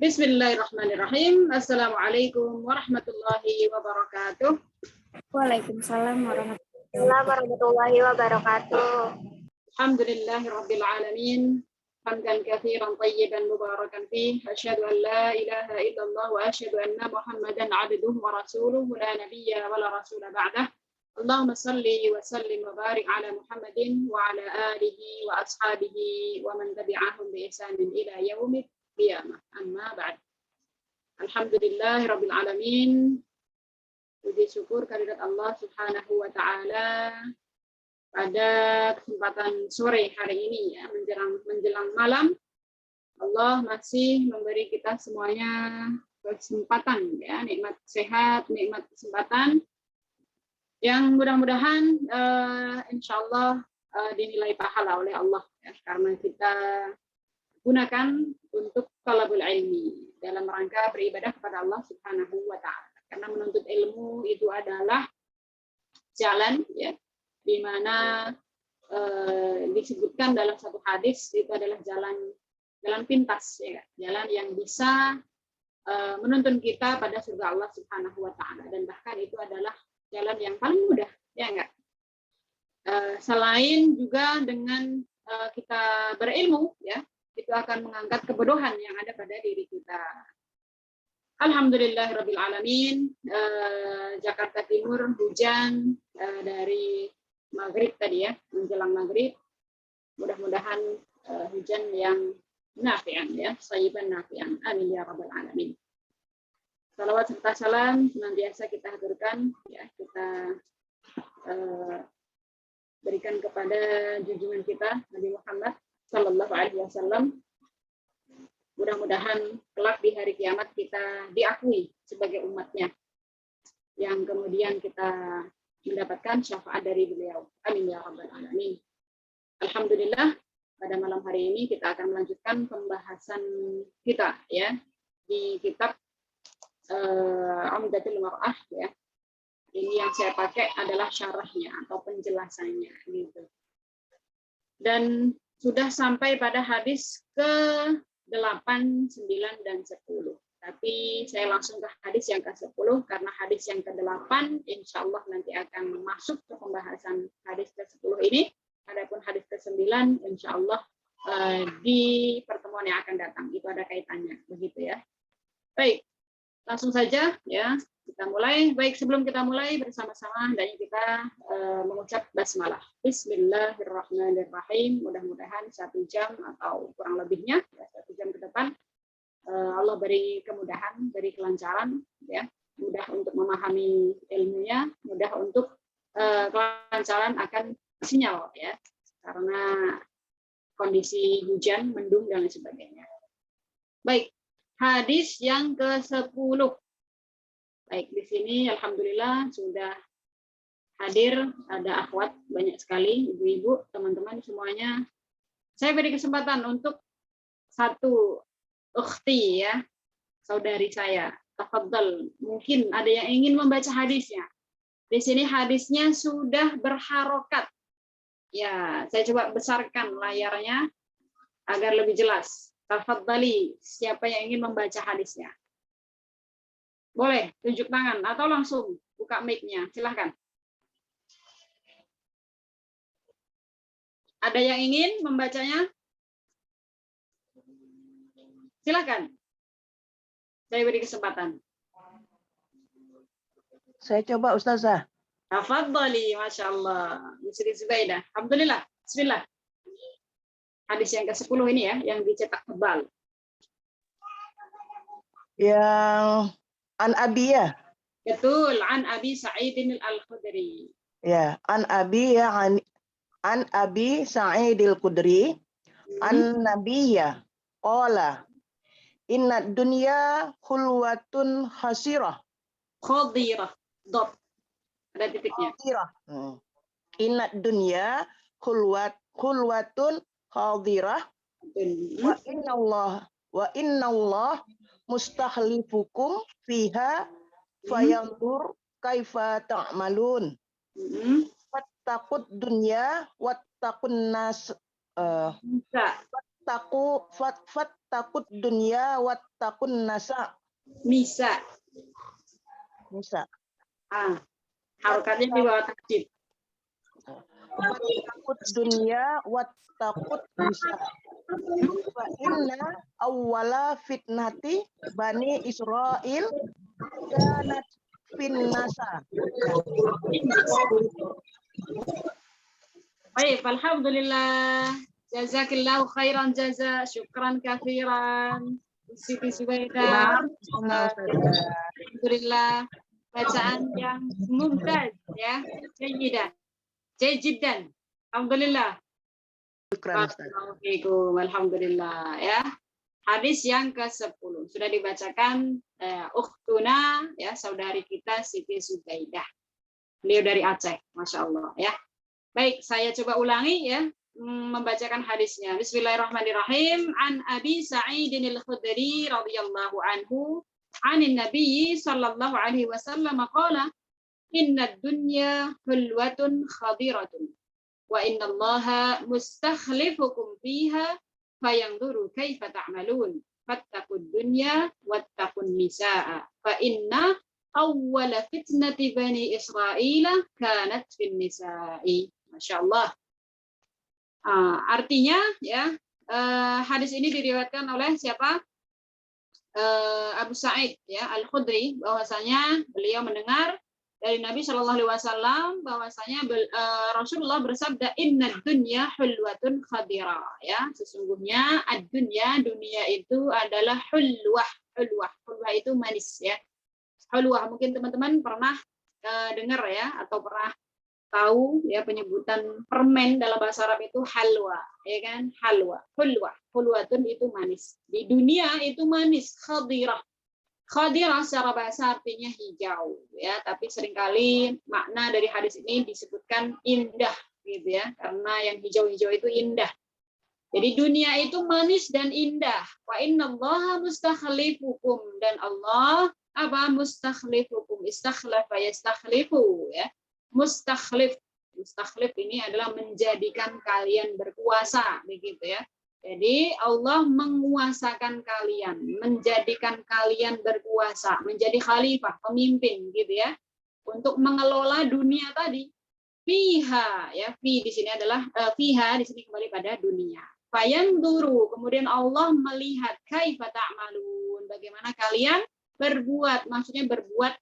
Bismillahirrahmanirrahim. Assalamualaikum warahmatullahi wabarakatuh. Waalaikumsalam warahmatullahi wabarakatuh. Alhamdulillahirabbil alamin. Hamdan katsiran thayyiban mubarakan fih. Asyhadu an la ilaha illallah wa asyhadu anna Muhammadan abduhu wa rasuluhu la nabiyya wa la rasula ba'dah. Allahumma salli wa sallim wa barik ala Muhammadin wa ala alihi wa ashabihi wa man tabi'ahum bi ihsanin ila yaumil qiyamah. Amma ba'd. Alhamdulillahirabbil alamin. Puji syukur kehadirat Allah Subhanahu wa taala pada kesempatan sore hari ini ya, menjelang malam, Allah masih memberi kita semuanya kesempatan ya, nikmat sehat, nikmat kesempatan yang mudah-mudahan insya Allah dinilai pahala oleh Allah ya, karena kita gunakan untuk talabul ilmi dalam rangka beribadah kepada Allah Subhanahu wa taala. Karena menuntut ilmu itu adalah jalan ya, di mana disebutkan dalam satu hadis itu adalah jalan pintas ya, jalan yang bisa menuntun kita pada surga Allah Subhanahu wa taala, dan bahkan itu adalah jalan yang paling mudah ya enggak. Selain juga dengan kita berilmu ya, itu akan mengangkat kebodohan yang ada pada diri kita. Alhamdulillahirabbil alamin. Jakarta Timur hujan dari maghrib tadi ya, menjelang maghrib. Mudah-mudahan hujan yang nafi'an ya, sayyiban nafi'an. Amin ya rabbal alamin. Salawat serta salam senantiasa kita haturkan ya, kita berikan kepada junjungan kita Nabi Muhammad sallallahu alaihi wasallam. Mudah-mudahan kelak di hari kiamat kita diakui sebagai umatnya, yang kemudian kita mendapatkan syafaat dari beliau. Amin ya rabbal alamin. Alhamdulillah, pada malam hari ini kita akan melanjutkan pembahasan kita ya di kitab Umdatul Mar'ah ya. Ini yang saya pakai adalah syarahnya atau penjelasannya gitu. Dan sudah sampai pada hadis ke 8, 9, dan 10. Tapi saya langsung ke hadis yang ke-10 karena hadis yang ke-8 insya Allah nanti akan masuk ke pembahasan hadis ke-10 ini. Adapun hadis ke-9 insya Allah di pertemuan yang akan datang. Itu ada kaitannya, begitu ya. Baik, langsung saja ya kita mulai. Baik, sebelum kita mulai bersama-sama hendaknya kita mengucap basmalah. Bismillahirrahmanirrahim. Mudah-mudahan 1 jam atau kurang lebihnya ya, 1 jam ke depan Allah beri kemudahan, beri kelancaran ya, mudah untuk memahami ilmunya, mudah untuk kelancaran akan sinyal ya, karena kondisi hujan, mendung dan lain sebagainya. Baik, hadis yang ke-10. Baik, di sini alhamdulillah sudah hadir, ada akhwat banyak sekali, ibu-ibu, teman-teman semuanya. Saya beri kesempatan untuk satu ukhti ya, saudari saya. Tafadhal, mungkin ada yang ingin membaca hadisnya. Di sini hadisnya sudah berharokat. Ya, saya coba besarkan layarnya agar lebih jelas. Tafadhali, siapa yang ingin membaca hadisnya? Boleh tunjuk tangan atau langsung buka mic-nya, silahkan. Ada yang ingin membacanya? Silahkan. Saya beri kesempatan. Saya coba Ustazah. Tafadhali, Masya Allah. Misri Zubaidah. Alhamdulillah. Bismillah. Hadis yang ke-10 ini ya, yang dicetak tebal. Yang An Abi ya? Betul, An Abi Sa'idin Al-Khudri. Ya, An Abi ya, An Abi Sa'idil Khudri, An Nabiyya qala inna dunya khulwatun khasirah. Khadirah. Dot. Ada titiknya. Khadirah. Inna dunya khulwatun khadirah. Wa inna Allah mustahlifukum fiha fayanzur kaifa ta'malun. Wattaqud dunya wattaqun nas fattaqud dunya wattaqun nasa. Nisa. Nisa. Harokatnya di bawah tasdid. Wattaqud dunya wattaqud nisa. Fa inna awwala fitnati bani Israil kanat fin nasa. Baik, alhamdulillah. Jazakillahu khairan jaza. Syukran katsiran. Siti Subaidah. Alhamdulillah. Bacaan yang mumtaz ya. Jayyidan. Alhamdulillah. Alhamdulillah ya. Hadis yang ke-10 sudah dibacakan ukhtuna ya, saudari kita Siti Subaidah. Beliau dari Aceh, Masya Allah ya. Baik, saya coba ulangi ya, membacakan hadisnya. Bismillahirrahmanirrahim. An Abi Sa'idin al-Khudri radhiyallahu anhu, anin Nabi sallallahu alaihi wasallam qala, inna dunya hulwatun khadiratun wa inna Allaha mustakhlifukum fiha fayanzuru kaifa ta'malun fattaqud dunya wattaqun nisaa fa inna awwala fitnati bani Israila kanat fin nisa'i. Masya Allah. Artinya ya, hadis ini diriwayatkan oleh siapa? Abu Sa'id ya Al-Khudri, bahwasanya beliau mendengar dari Nabi Shallallahu Alaihi Wasallam bahwasanya Rasulullah bersabda, inna dunya hulwatun khadira, ya, sesungguhnya ad-dunya, dunia itu adalah hulwah. Hulwah itu manis ya. Hulwah mungkin teman-teman pernah dengar ya, atau pernah tahu ya penyebutan permen dalam bahasa Arab itu halwa, ya kan? Halwa, hulwatun itu manis. Di dunia itu manis, khadirah. Khadirah secara bahasa artinya hijau, ya. Tapi seringkali makna dari hadis ini disebutkan indah, gitu ya. Karena yang hijau-hijau itu indah. Jadi dunia itu manis dan indah. Wa innallaha mustakhlifukum, dan Allah apa? Mustakhlifukum, istakhlafa yastakhlifu, ya. Mustakhlif ini adalah menjadikan kalian berkuasa, begitu ya. Jadi Allah menguasakan kalian, menjadikan kalian berkuasa, menjadi khalifah, pemimpin, gitu ya, untuk mengelola dunia tadi. Fiha, ya, fi di sini adalah fiha di sini kembali pada dunia. Fayanzuru, kemudian Allah melihat kaifa ta'malun, bagaimana kalian berbuat, maksudnya berbuat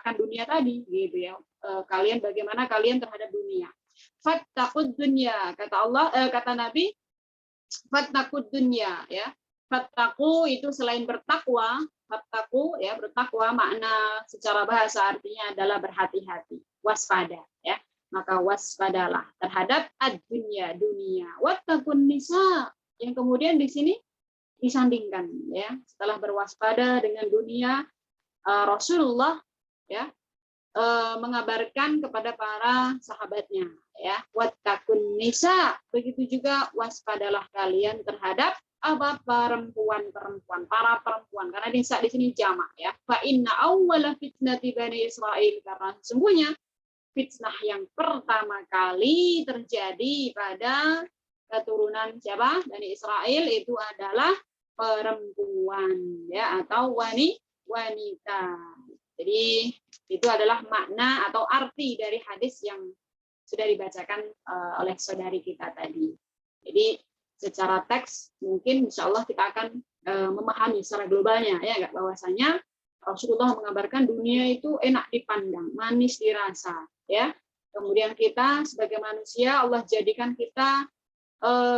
akan dunia tadi, gitu ya. Kalian bagaimana kalian terhadap dunia. Fattaqud dunya, kata Allah, kata Nabi, fattaqud dunya, ya. Fattaqu itu selain bertakwa, fattaqu ya, bertakwa makna secara bahasa artinya adalah berhati-hati, waspada, ya. Maka waspadalah terhadap ad-dunya, dunia. Wattaqun nisa, yang kemudian di sini disandingkan, ya. Setelah berwaspada dengan dunia, Rasulullah ya mengabarkan kepada para sahabatnya, ya, wattaqun nisa, begitu juga waspadalah kalian terhadap apa? Perempuan-perempuan, para perempuan, karena nisa di sini jamak, ya. Fa inna awwala fitnati bani Israil, karena sesungguhnya fitnah yang pertama kali terjadi pada keturunan siapa? Bani Israel itu adalah perempuan, ya, atau wanita. Jadi itu adalah makna atau arti dari hadis yang sudah dibacakan oleh saudari kita tadi. Jadi secara teks mungkin insya Allah kita akan memahami secara globalnya, ya, nggak, bahwasanya Rasulullah mengabarkan dunia itu enak dipandang, manis dirasa, ya. Kemudian kita sebagai manusia Allah jadikan kita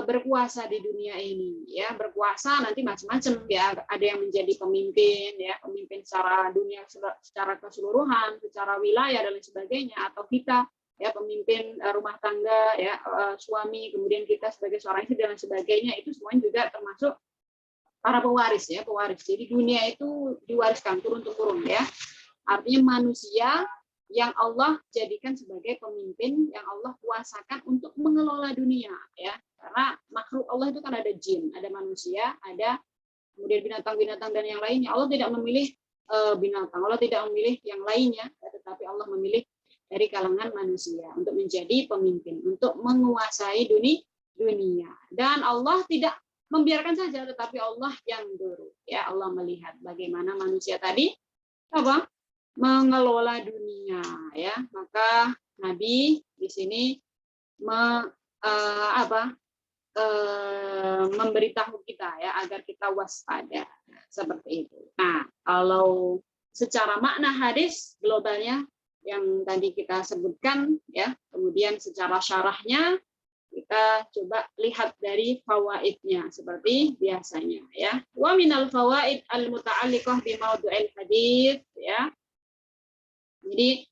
berkuasa di dunia ini, ya. Berkuasa nanti macam-macam, ya, ada yang menjadi pemimpin, ya, pemimpin secara dunia secara keseluruhan, secara wilayah dan lain sebagainya, atau kita ya pemimpin rumah tangga, ya, suami, kemudian kita sebagai seorang istri dan lain sebagainya, itu semuanya juga termasuk para pewaris, ya, pewaris. Jadi dunia itu diwariskan turun-temurun, ya. Artinya manusia yang Allah jadikan sebagai pemimpin, yang Allah kuasakan untuk mengelola dunia, ya. Karena makhluk Allah itu kan ada jin, ada manusia, ada kemudian binatang-binatang dan yang lainnya. Allah tidak memilih binatang, Allah tidak memilih yang lainnya, tetapi Allah memilih dari kalangan manusia untuk menjadi pemimpin, untuk menguasai dunia. Dan Allah tidak membiarkan saja, tetapi Allah yang dulu, ya Allah melihat bagaimana manusia tadi apa mengelola dunia, ya. Maka Nabi di sini memberitahu kita ya agar kita waspada seperti itu. Nah, kalau secara makna hadis globalnya yang tadi kita sebutkan ya, kemudian secara syarahnya kita coba lihat dari fawaidnya seperti biasanya ya. Wa minal fawaid al muta'alliqah bi maudu'il hadis ya. Jadi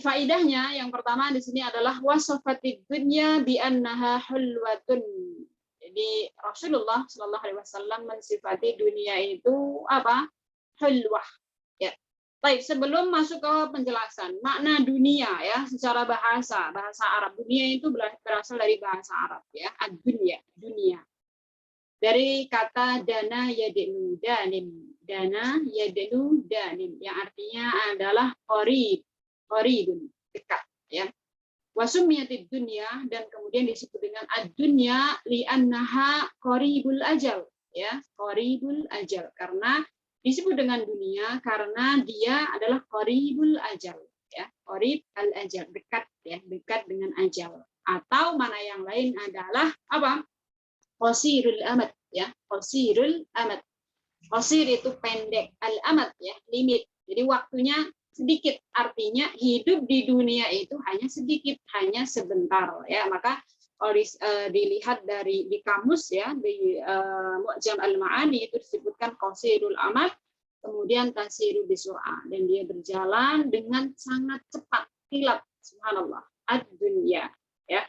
faidahnya yang pertama di sini adalah wasafatid dunya bi annaha hulwatun. Jadi Rasulullah Shallallahu alaihi wasallam mensifati dunia itu apa? Hulwah. Ya. Baik, sebelum masuk ke penjelasan makna dunia ya secara bahasa Arab. Dunia itu berasal dari bahasa Arab ya, ad-dunya, dunia. Dari kata dana yadenu danim. Dana yadenu danim yang artinya adalah qaribun, dekat ya. Wasumiyatid dunya dan kemudian disebut dengan ad-dunya li'annaha qaribul ajal ya, qaribul ajal karena disebut dengan dunia karena dia adalah qaribul ajal ya, qarib al ajal, dekat ya, dekat dengan ajal. Atau mana yang lain adalah apa? Qasirul amad ya, qasirul amad. Qasir itu pendek, al amad ya, limit. Jadi waktunya sedikit, artinya hidup di dunia itu hanya sedikit, hanya sebentar ya. Maka kalau dilihat di kamus ya, di Mu'jam al-Ma'ani itu disebutkan qasirul amad, kemudian tasiru bisur'ah, dan dia berjalan dengan sangat cepat, kilat, subhanallah, ad-dunya ya.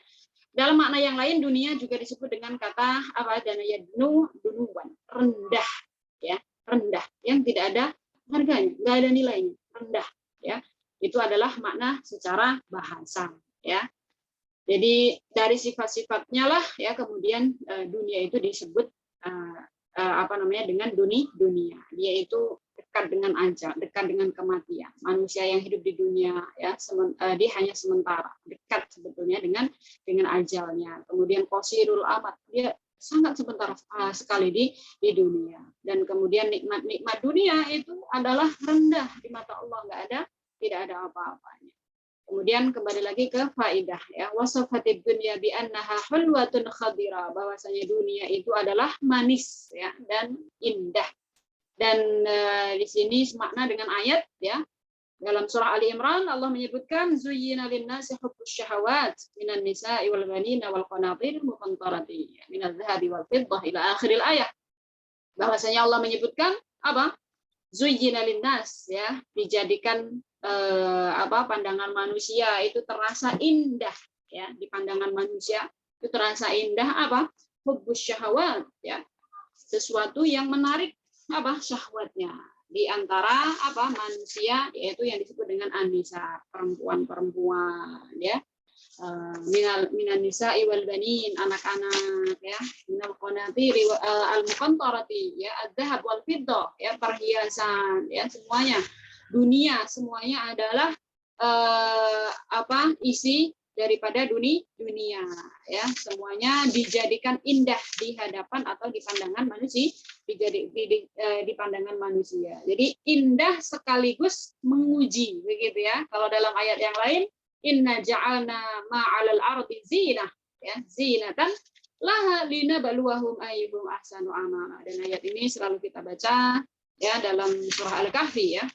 Dalam makna yang lain dunia juga disebut dengan kata apa? Dana yadnu dunuwan, rendah ya, rendah yang tidak ada harganya, nggak ada nilainya, rendah ya. Itu adalah makna secara bahasa ya. Jadi dari sifat-sifatnya lah ya kemudian dunia itu disebut dengan dunia. Dia itu dekat dengan ajal, dekat dengan kematian. Manusia yang hidup di dunia ya dia hanya sementara, dekat sebetulnya dengan ajalnya. Kemudian qasirul amad, dia sangat sebentar sekali di dunia. Dan kemudian nikmat dunia itu adalah rendah di mata Allah, tidak ada apa-apanya. Kemudian kembali lagi ke faidah ya, wasafatid dunya bi annaha hulwatun khadira, bahwasanya dunia itu adalah manis ya dan indah. Dan di sini semakna dengan ayat ya. Dalam surah Ali Imran Allah menyebutkan zuyyina lin-nasi hubbus syahawat minan nisa'i wal banina wal qanatir muqantarati minadh dhahabi wal fiddah ila akhiril ayat. Bahwasanya Allah menyebutkan apa? Zuyyina lin-nas ya, dijadikan pandangan manusia itu terasa indah ya, di pandangan manusia itu terasa indah apa? Hubbus syahawat ya. Sesuatu yang menarik apa? Syahwatnya. Di antara apa manusia yaitu yang disebut dengan anisa, perempuan-perempuan ya, minan nisa'i wal banin, anak-anak ya, minal qanatiri al muqantarati ya, adzhab wal fiddah ya, perhiasan ya, semuanya dunia, semuanya adalah isi daripada dunia ya, semuanya dijadikan indah di hadapan atau di pandangan manusia, di pandangan manusia. Jadi indah sekaligus menguji begitu ya. Kalau dalam ayat yang lain, inna ja'alna ma'alal ardi zinah ya, zinatan laha linabluwahum ayyuhum ahsanu amala. Dan ayat ini selalu kita baca ya dalam surah Al-Kahfi ya.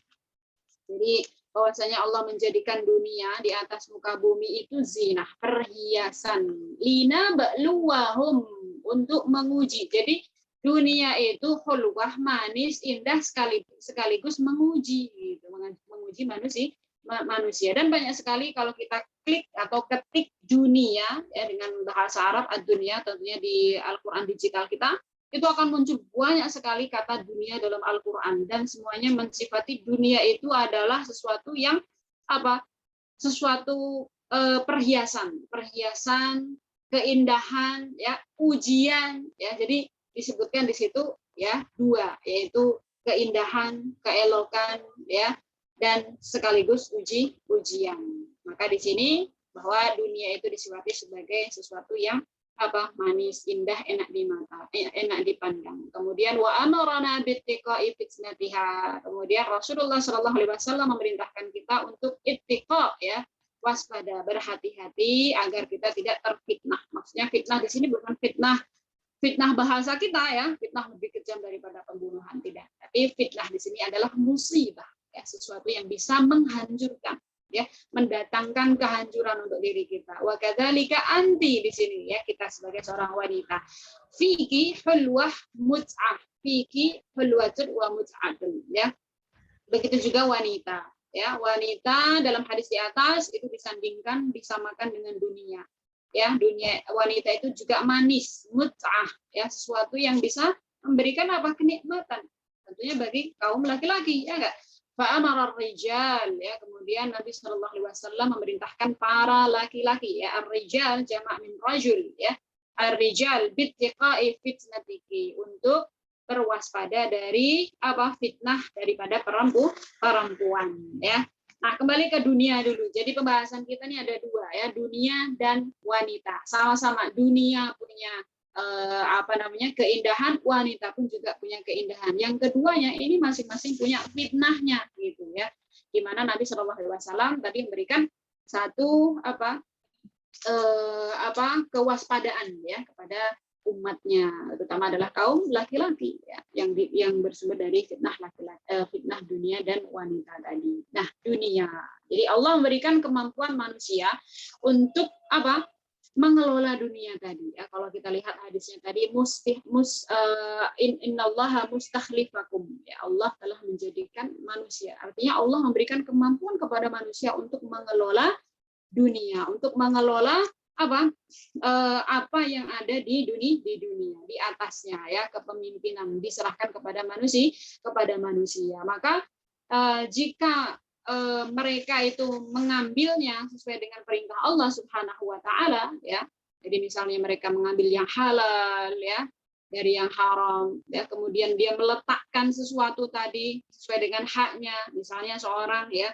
Jadi bahwasanya Allah menjadikan dunia di atas muka bumi itu zinah, perhiasan, lina ba'luwahum, untuk menguji. Jadi dunia itu hulwah, manis, indah, sekaligus menguji gitu, menguji manusia. Dan banyak sekali kalau kita klik atau ketik dunia ya dengan bahasa Arab ad-dunya, tentunya di Al-Qur'an digital kita itu akan muncul banyak sekali kata dunia dalam Al-Quran, dan semuanya mensifati dunia itu adalah sesuatu yang apa? Sesuatu perhiasan, keindahan, ya, ujian, ya. Jadi disebutkan di situ ya dua, yaitu keindahan, keelokan, ya, dan sekaligus ujian. Maka di sini bahwa dunia itu disifati sebagai sesuatu yang apa? Manis, indah, enak di mata. enak dipandang. Kemudian wa amarana bittiqa'i fitnatiha. Kemudian Rasulullah Shallallahu alaihi wasallam memerintahkan kita untuk ittiqa, ya, waspada, berhati-hati agar kita tidak terfitnah. Maksudnya fitnah di sini bukan fitnah bahasa kita, ya, fitnah lebih kejam daripada pembunuhan, tidak. Tapi fitnah di sini adalah musibah, ya, sesuatu yang bisa menghancurkan, ya, mendatangkan kehancuran untuk diri kita. Wa kadzalika anti di sini, ya, kita sebagai seorang wanita. Fiki hulwah mut'ah, fiki hulwatun wa mut'atun, ya. Begitu juga wanita, ya. Wanita dalam hadis di atas itu disandingkan, disamakan dengan dunia. Ya, dunia wanita itu juga manis, mut'ah, ya, sesuatu yang bisa memberikan apa, kenikmatan. Tentunya bagi kaum laki-laki, ya enggak? Fa'amara rijal, ya, kemudian Nabi Shallallahu alaihi wasallam memerintahkan para laki-laki, ya, ar-rijal jamak min rajul, ya. Ar-rijal bittiqa'i fitnatiki, untuk berwaspada dari apa, fitnah daripada perempuan, ya. Nah, kembali ke dunia dulu. Jadi pembahasan kita ini ada dua, ya, dunia dan wanita. Sama-sama dunia punya keindahan, wanita pun juga punya keindahan. Yang keduanya ini masing-masing punya fitnahnya, gitu, ya. Di mana Nabi Shallallahu alaihi wasallam tadi memberikan satu kewaspadaan, ya, kepada umatnya, terutama adalah kaum laki-laki, ya, yang bersumber dari fitnah fitnah dunia dan wanita tadi. Nah, dunia. Jadi Allah memberikan kemampuan manusia untuk apa? Mengelola dunia tadi. Ya, kalau kita lihat hadisnya tadi, innallaha mustakhlifakum. Ya, Allah telah menjadikan manusia. Artinya Allah memberikan kemampuan kepada manusia untuk mengelola dunia, untuk mengelola apa yang ada di dunia di atasnya, ya, kepemimpinan diserahkan kepada manusia. Maka jika mereka itu mengambilnya sesuai dengan perintah Allah Subhanahu wa taala, ya. Jadi misalnya mereka mengambil yang halal, ya, dari yang haram, ya, kemudian dia meletakkan sesuatu tadi sesuai dengan haknya, misalnya seorang, ya,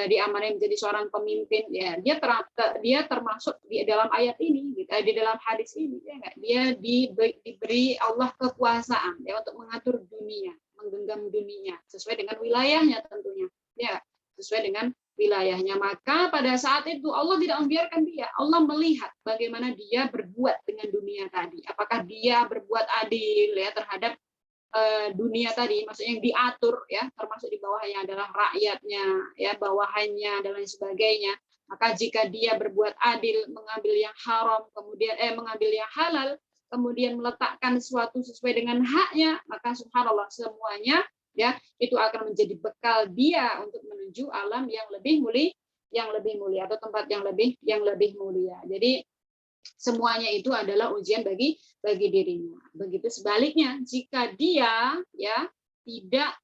diamanai menjadi seorang pemimpin, ya, dia termasuk di dalam ayat ini, gitu, di dalam hadis ini, ya, dia diberi Allah kekuasaan, ya, untuk mengatur dunia, menggenggam dunia sesuai dengan wilayahnya tentunya, ya, sesuai dengan wilayahnya. Maka pada saat itu Allah tidak membiarkan dia. Allah melihat bagaimana dia berbuat dengan dunia tadi. Apakah dia berbuat adil, ya, terhadap dunia tadi, maksudnya yang diatur, ya, termasuk di bawahnya adalah rakyatnya, ya, bawahannya dan lain sebagainya. Maka jika dia berbuat adil, mengambil yang haram, kemudian mengambil yang halal, kemudian meletakkan sesuatu sesuai dengan haknya, maka subhanallah semuanya, ya, itu akan menjadi bekal dia untuk menuju alam yang lebih mulia atau tempat yang lebih mulia. Jadi semuanya itu adalah ujian bagi dirinya. Begitu sebaliknya, jika dia, ya, tidak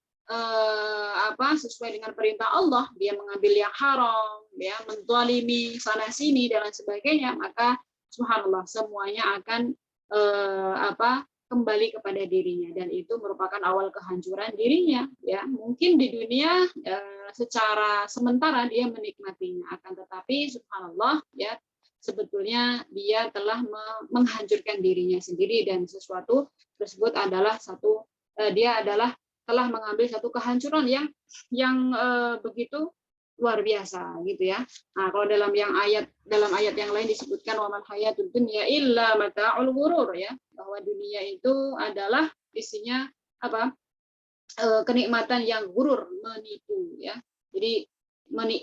sesuai dengan perintah Allah, dia mengambil yang haram, ya, menzalimi sana sini dan lain sebagainya, maka subhanallah semuanya akan kembali kepada dirinya, dan itu merupakan awal kehancuran dirinya, ya. Mungkin di dunia secara sementara dia menikmatinya, akan tetapi subhanallah, ya, sebetulnya dia telah menghancurkan dirinya sendiri, dan sesuatu tersebut adalah dia telah mengambil satu kehancuran yang begitu luar biasa, gitu, ya. Nah, kalau dalam ayat yang lain disebutkan wa mal hayatud dunya illa mata'ul ghurur, ya, bahwa dunia itu adalah isinya kenikmatan yang gurur, menipu, ya. Jadi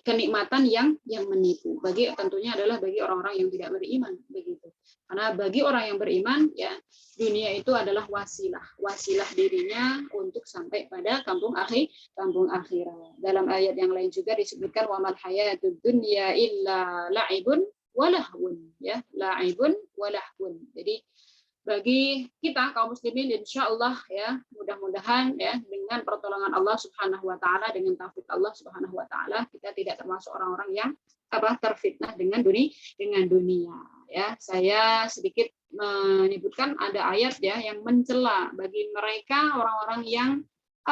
kenikmatan yang menipu tentunya adalah bagi orang-orang yang tidak beriman, begitu. Karena bagi orang yang beriman, ya, dunia itu adalah wasilah dirinya untuk sampai pada kampung akhirat. Dalam ayat yang lain juga disebutkan wa mal hayatud dunya illa la'ibun wa lahwun, ya, la'ibun wa lahwun. Jadi bagi kita kaum muslimin, insya Allah, ya, mudah-mudahan, ya, dengan pertolongan Allah Subhanahu wa taala, dengan taufik Allah Subhanahu wa taala, kita tidak termasuk orang-orang yang terfitnah dengan dunia, ya. Saya sedikit menyebutkan ada ayat, ya, yang mencela bagi mereka orang-orang yang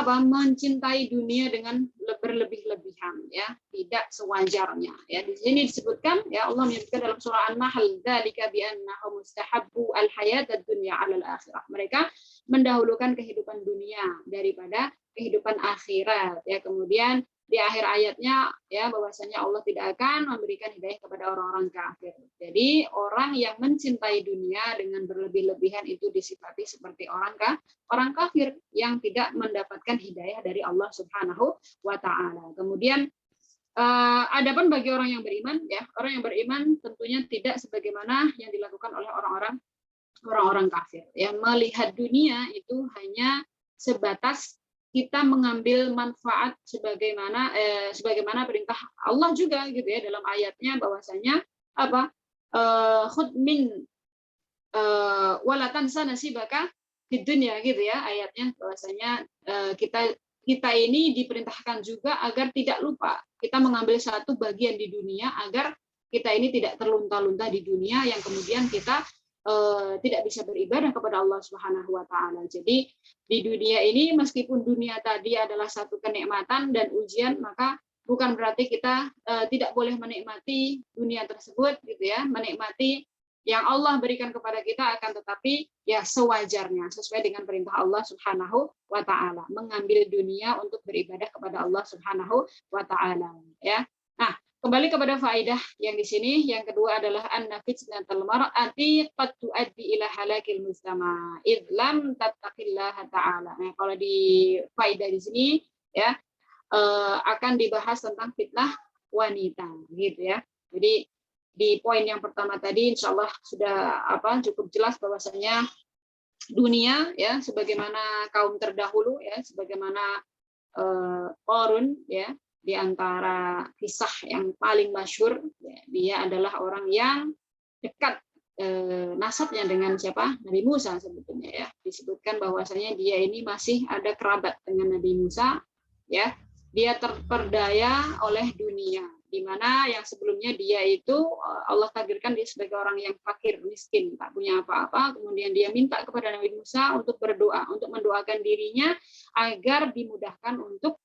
mencintai dunia dengan berlebih-lebihan, ya, tidak sewajarnya. Ya, di sini disebutkan, ya, Allah menyebutkan dalam surah An-Nahl, dzalika bi annahum mustahabbu al-hayat ad-dunya 'ala al-akhirah. Mereka mendahulukan kehidupan dunia daripada kehidupan akhirat. Ya, kemudian di akhir ayatnya, ya, bahwasanya Allah tidak akan memberikan hidayah kepada orang-orang kafir. Jadi orang yang mencintai dunia dengan berlebih-lebihan itu disifati seperti orang kafir yang tidak mendapatkan hidayah dari Allah Subhanahu wa taala. Kemudian adapun bagi orang yang beriman, ya, orang yang beriman tentunya tidak sebagaimana yang dilakukan oleh orang-orang kafir. Yang melihat dunia itu hanya sebatas kita mengambil manfaat sebagaimana perintah Allah juga, gitu ya, dalam ayatnya bahwasanya khud min wala tansa nasibaka fid dunya, gitu ya, ayatnya bahwasanya kita ini diperintahkan juga agar tidak lupa kita mengambil satu bagian di dunia agar kita ini tidak terlunta-lunta di dunia yang kemudian kita tidak bisa beribadah kepada Allah Subhanahu wa taala. Jadi di dunia ini meskipun dunia tadi adalah satu kenikmatan dan ujian, maka bukan berarti kita tidak boleh menikmati dunia tersebut, gitu ya, menikmati yang Allah berikan kepada kita, akan tetapi ya sewajarnya sesuai dengan perintah Allah Subhanahu wa taala, mengambil dunia untuk beribadah kepada Allah Subhanahu wa taala, ya. Nah, kembali kepada faedah yang di sini, yang kedua adalah anna fitnatal mar'ati qad tuaddi ila halakil mujtama id lam tattaqillaha ta'ala. Nah, kalau di faedah di sini, ya, akan dibahas tentang fitnah wanita, gitu ya. Jadi di poin yang pertama tadi insya Allah sudah cukup jelas bahwasanya dunia, ya, sebagaimana kaum terdahulu, ya, sebagaimana Qarun, ya, di antara kisah yang paling masyhur, ya, dia adalah orang yang dekat nasabnya dengan siapa? Nabi Musa sebetulnya, ya. Disebutkan bahwasanya dia ini masih ada kerabat dengan Nabi Musa, ya. Dia terperdaya oleh dunia, di mana yang sebelumnya dia itu Allah takdirkan dia sebagai orang yang fakir, miskin, tak punya apa-apa. Kemudian dia minta kepada Nabi Musa untuk berdoa, untuk mendoakan dirinya agar dimudahkan untuk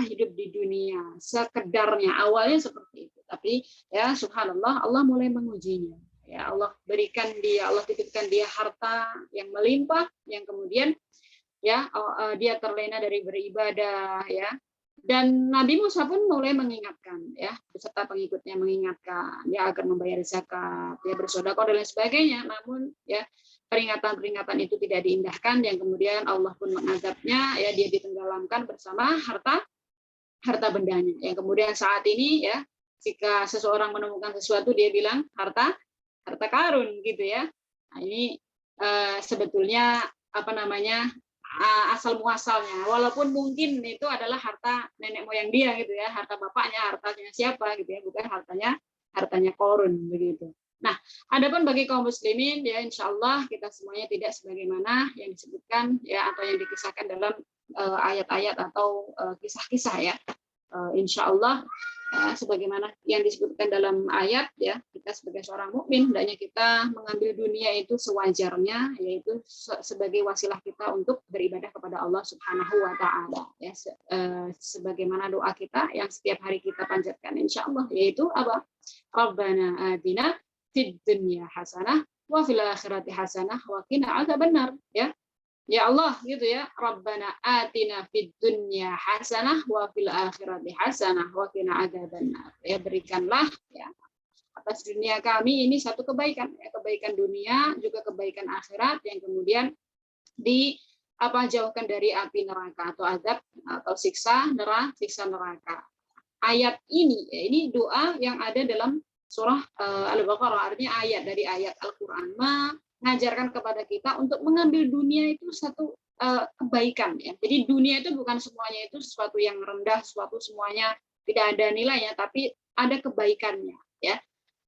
hidup di dunia. Sekedarnya awalnya seperti itu, tapi ya subhanallah, Allah mulai mengujinya. Ya, Allah berikan dia, Allah titipkan dia harta yang melimpah, yang kemudian ya dia terlena dari beribadah, ya. Dan Nabi Musa pun mulai mengingatkan, ya, beserta pengikutnya mengingatkan dia agar membayar zakat, dia bersedekah dan lain sebagainya. Namun ya peringatan-peringatan itu tidak diindahkan, yang kemudian Allah pun mengazabnya, ya, dia ditenggelamkan bersama harta bendanya. Yang kemudian saat ini, ya, jika seseorang menemukan sesuatu dia bilang harta karun, gitu ya. Nah, ini sebetulnya asal muasalnya, walaupun mungkin itu adalah harta nenek moyang dia, gitu ya, harta bapaknya, hartanya siapa, gitu ya, bukan hartanya Qarun, begitu. Nah, adapun bagi kaum muslimin, ya, insya Allah kita semuanya tidak sebagaimana yang disebutkan, ya, atau yang dikisahkan dalam ayat-ayat atau kisah-kisah, ya. Insya Allah, ya, sebagaimana yang disebutkan dalam ayat, ya, kita sebagai seorang mukmin hendaknya kita mengambil dunia itu sewajarnya, yaitu sebagai wasilah kita untuk beribadah kepada Allah Subhanahu wa taala, ya, sebagaimana doa kita yang setiap hari kita panjatkan insya Allah, yaitu apa? Rabbana atina fid dunya hasanah wa fil akhirati hasanah wa qina adzabannar, ya. Ya Allah, gitu ya, Rabbana atina fid dunya hasanah wa fil akhirati hasanah wa qina adzabannar. Ya, berikanlah, ya, atas dunia kami ini satu kebaikan, ya, kebaikan dunia juga kebaikan akhirat, yang kemudian jauhkan dari api neraka atau azab atau siksa neraka. Ayat ini, ya, ini doa yang ada dalam surah Al-Baqarah, artinya ayat dari ayat Al-Qur'an mengajarkan kepada kita untuk mengambil dunia itu satu kebaikan, ya. Jadi dunia itu bukan semuanya itu sesuatu yang rendah, sesuatu semuanya tidak ada nilainya, tapi ada kebaikannya, ya.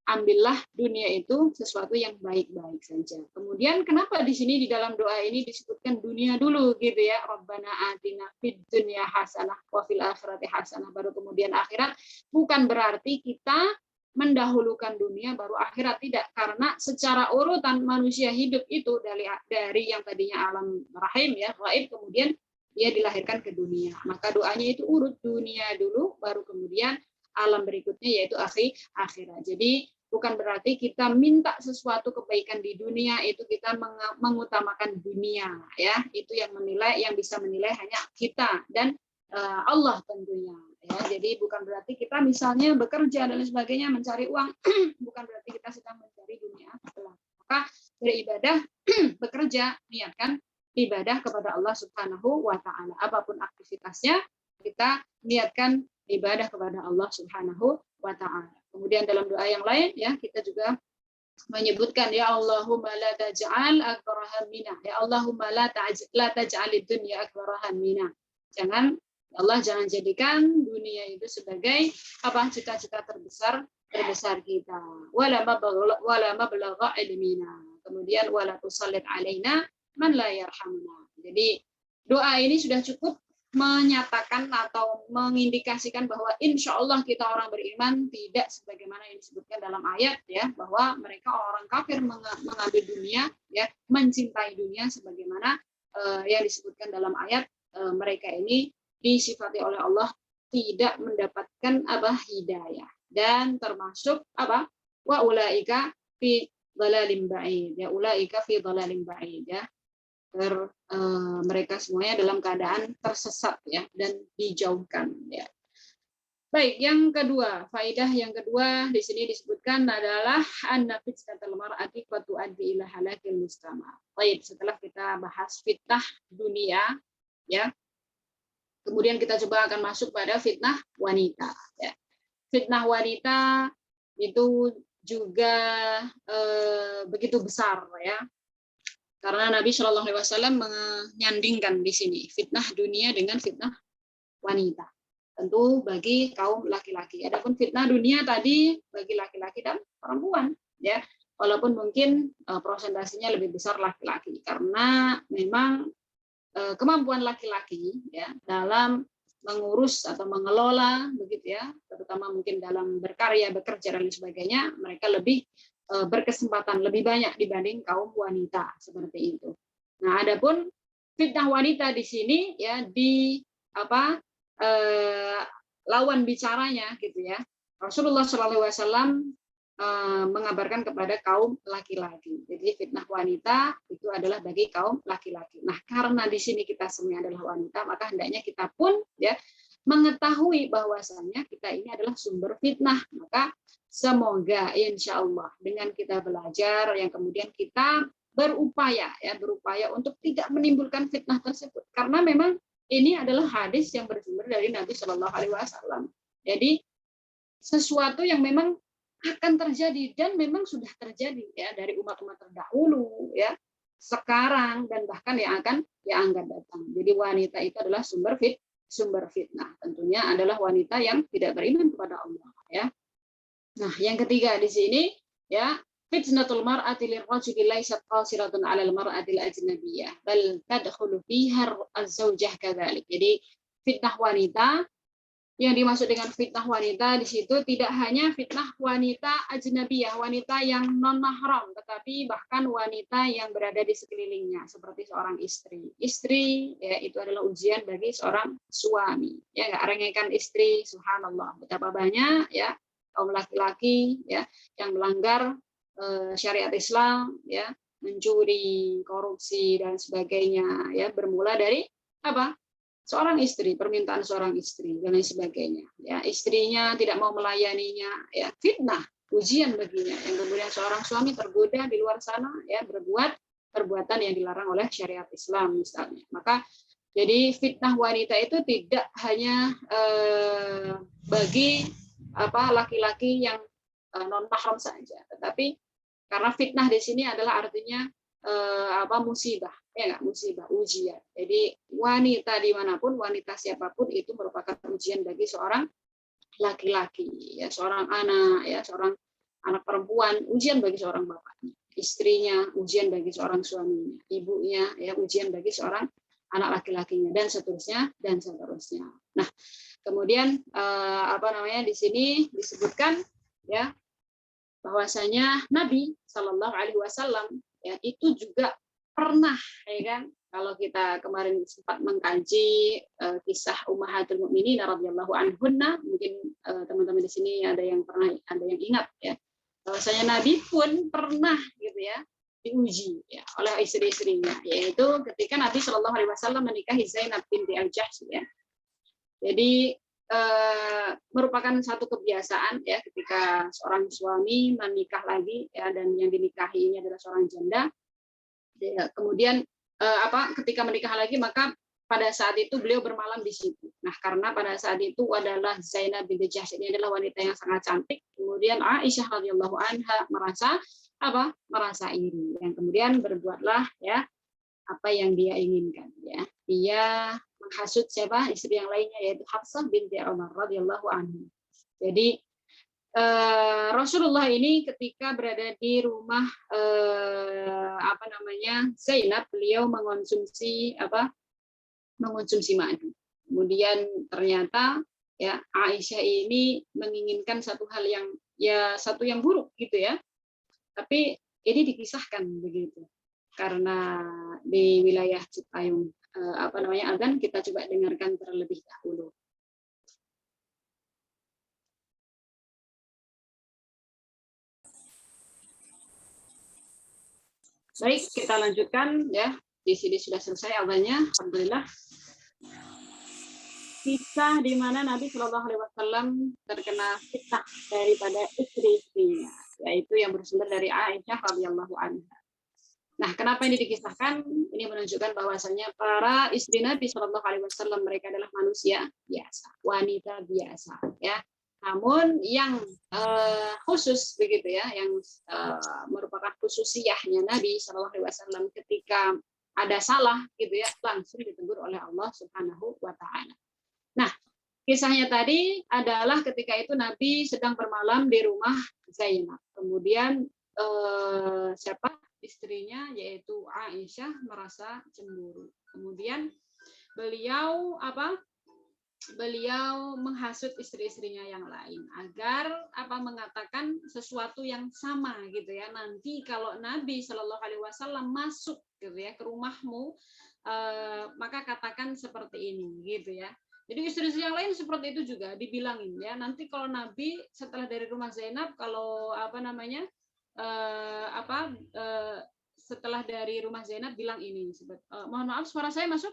Ambillah dunia itu sesuatu yang baik-baik saja. Kemudian kenapa di sini di dalam doa ini disebutkan dunia dulu, gitu ya, Rabbana atina fid dunya hasanah wa fil akhirati hasanah, baru kemudian akhirat. Bukan berarti kita mendahulukan dunia baru akhirat, tidak, karena secara urutan manusia hidup itu dari yang tadinya alam rahim, ya, gaib, kemudian dia dilahirkan ke dunia. Maka doanya itu urut dunia dulu, baru kemudian alam berikutnya yaitu akhirat. Jadi bukan berarti kita minta sesuatu kebaikan di dunia itu kita mengutamakan dunia, ya. Itu yang bisa menilai hanya kita dan Allah tentunya. Ya, jadi bukan berarti kita misalnya bekerja dan lain sebagainya mencari uang, bukan berarti kita sedang mencari dunia. Maka beribadah, bekerja, niatkan ibadah kepada Allah Subhanahu wa Ta'ala. Apapun aktivitasnya, kita niatkan ibadah kepada Allah Subhanahu wa Ta'ala. Kemudian dalam doa yang lain, ya, kita juga menyebutkan ya Allahumma la taj'al akbara hammina, ya Allahumma la taj'alid dunya akbara hammina. Allah jangan jadikan dunia itu sebagai cita-cita terbesar kita. Wala mablagha ilmina. Kemudian wala tusallit alaina man la yarhamuna. Jadi doa ini sudah cukup menyatakan atau mengindikasikan bahwa insya Allah kita orang beriman tidak sebagaimana yang disebutkan dalam ayat, ya, bahwa mereka orang kafir mengambil dunia, ya, mencintai dunia sebagaimana yang disebutkan dalam ayat, mereka ini disifati oleh Allah tidak mendapatkan hidayah, dan termasuk wa ulaika fi dhalalim ba'id, ya, ulaika fi dhalalim ba'id, ya. Mereka semuanya dalam keadaan tersesat, ya, dan dijauhkan, ya. Baik, yang kedua, faedah yang kedua di sini disebutkan adalah anna fitnatul mar'ati qad tuaddi ila halakil mujtama'. Baik, setelah kita bahas fitnah dunia, ya, kemudian kita coba akan masuk pada fitnah wanita. Ya. Fitnah wanita itu juga begitu besar, ya, karena Nabi Shallallahu Alaihi Wasallam menyandingkan di sini fitnah dunia dengan fitnah wanita. Tentu bagi kaum laki-laki. Adapun fitnah dunia tadi bagi laki-laki dan perempuan, ya, walaupun mungkin prosentasinya lebih besar laki-laki karena memang kemampuan laki-laki, ya, dalam mengurus atau mengelola begitu, ya, terutama mungkin dalam berkarya, bekerja dan lain sebagainya, mereka lebih berkesempatan lebih banyak dibanding kaum wanita seperti itu. Nah, adapun fitnah wanita di sini, ya, di lawan bicaranya gitu, ya. Rasulullah SAW mengabarkan kepada kaum laki-laki. Jadi fitnah wanita itu adalah bagi kaum laki-laki. Nah, karena di sini kita semua adalah wanita, maka hendaknya kita pun, ya, mengetahui bahwasanya kita ini adalah sumber fitnah. Maka semoga insya Allah dengan kita belajar yang kemudian kita berupaya untuk tidak menimbulkan fitnah tersebut. Karena memang ini adalah hadis yang bersumber dari Nabi Shallallahu Alaihi Wasallam. Jadi sesuatu yang memang akan terjadi dan memang sudah terjadi, ya, dari umat-umat terdahulu, ya, sekarang dan bahkan yang akan datang. Jadi wanita itu adalah sumber fitnah. Tentunya adalah wanita yang tidak beriman kepada Allah, ya. Nah, yang ketiga di sini, ya, fitnatul mar'ati lirrajuli laysat qasiratun 'alal mar'atil ajnabiyyah bal tadkhulu fiha az-zaujah kadzalik. Jadi fitnah wanita, yang dimaksud dengan fitnah wanita di situ tidak hanya fitnah wanita ajnabiyah, wanita yang non mahram, tetapi bahkan wanita yang berada di sekelilingnya seperti seorang istri. Istri, ya, itu adalah ujian bagi seorang suami. Ya, nggak remehkan istri, subhanallah. Betapa banyak, ya, kaum laki-laki, ya, yang melanggar syariat Islam, ya, mencuri, korupsi dan sebagainya, ya, bermula dari seorang istri, permintaan seorang istri dan lain sebagainya, ya, istrinya tidak mau melayaninya, ya, fitnah, ujian baginya, yang kemudian seorang suami tergoda di luar sana, ya, berbuat perbuatan yang dilarang oleh syariat Islam misalnya. Maka jadi fitnah wanita itu tidak hanya bagi laki-laki yang non mahram saja, tetapi karena fitnah di sini adalah artinya musibah, ya nggak, musibah, ujian. Jadi wanita dimanapun, wanita siapapun itu merupakan ujian bagi seorang laki-laki, ya, seorang anak, ya, seorang anak perempuan, ujian bagi seorang bapaknya, istrinya, ujian bagi seorang suaminya, ibunya, ya, ujian bagi seorang anak laki-lakinya, dan seterusnya dan seterusnya. Nah, kemudian di sini disebutkan, ya, bahwasanya Nabi Shallallahu Alaihi Wasallam, ya, itu juga pernah, ya kan? Kalau kita kemarin sempat mengkaji kisah Ummahatul Mukminin radhiyallahu anhunna, mungkin teman-teman di sini ada yang ingat ya. Bahwasanya Nabi pun pernah gitu ya diuji ya oleh istri-istrinya, yaitu ketika Nabi Shallallahu Alaihi Wasallam menikahi Zainab binti Al-Jahsh ya. Jadi merupakan satu kebiasaan ya ketika seorang suami menikah lagi ya, dan yang dinikahi ini adalah seorang janda. Ya, kemudian ketika menikah lagi maka pada saat itu beliau bermalam di situ. Nah, karena pada saat itu adalah Zainab binti Jahsh ini adalah wanita yang sangat cantik. Kemudian Aisyah radhiyallahu anha merasa iri, yang kemudian berbuatlah ya apa yang dia inginkan ya. Dia menghasut siapa? Istri yang lainnya, yaitu Hafsah binti Umar radhiyallahu anhu. Jadi Rasulullah ini ketika berada di rumah Zainab, beliau mengonsumsi madu. Kemudian ternyata ya Aisyah ini menginginkan satu hal yang buruk gitu ya. Tapi ini dikisahkan begitu. Karena di wilayah Cipayung azan, kita coba dengarkan terlebih dahulu. Baik, kita lanjutkan ya. Di sini sudah selesai awalnya, alhamdulillah. Kisah di mana Nabi Shallallahu Alaihi Wasallam terkena fitnah daripada istri-istrinya, yaitu yang bersumber dari Aisyah radhiyallahu anha. Nah, kenapa ini dikisahkan? Ini menunjukkan bahwasanya para istri Nabi Shallallahu Alaihi Wasallam mereka adalah manusia biasa, wanita biasa, ya. Namun yang khusus begitu ya, yang merupakan khususiyahnya Nabi Shallallahu Alaihi Wasallam ketika ada salah gitu ya, langsung ditegur oleh Allah Subhanahu wa Ta'ala. Nah, kisahnya tadi adalah ketika itu Nabi sedang bermalam di rumah Zainab. Kemudian istrinya yaitu Aisyah merasa cemburu. Kemudian beliau menghasut istri-istrinya yang lain agar mengatakan sesuatu yang sama gitu ya. Nanti kalau Nabi Shallallahu Alaihi Wasallam masuk gitu ya ke rumahmu, maka katakan seperti ini gitu ya. Jadi istri-istri yang lain seperti itu juga dibilangin ya. Nanti kalau Nabi setelah dari rumah Zainab, kalau setelah dari rumah Zainab bilang ini. Mohon maaf, suara saya masuk?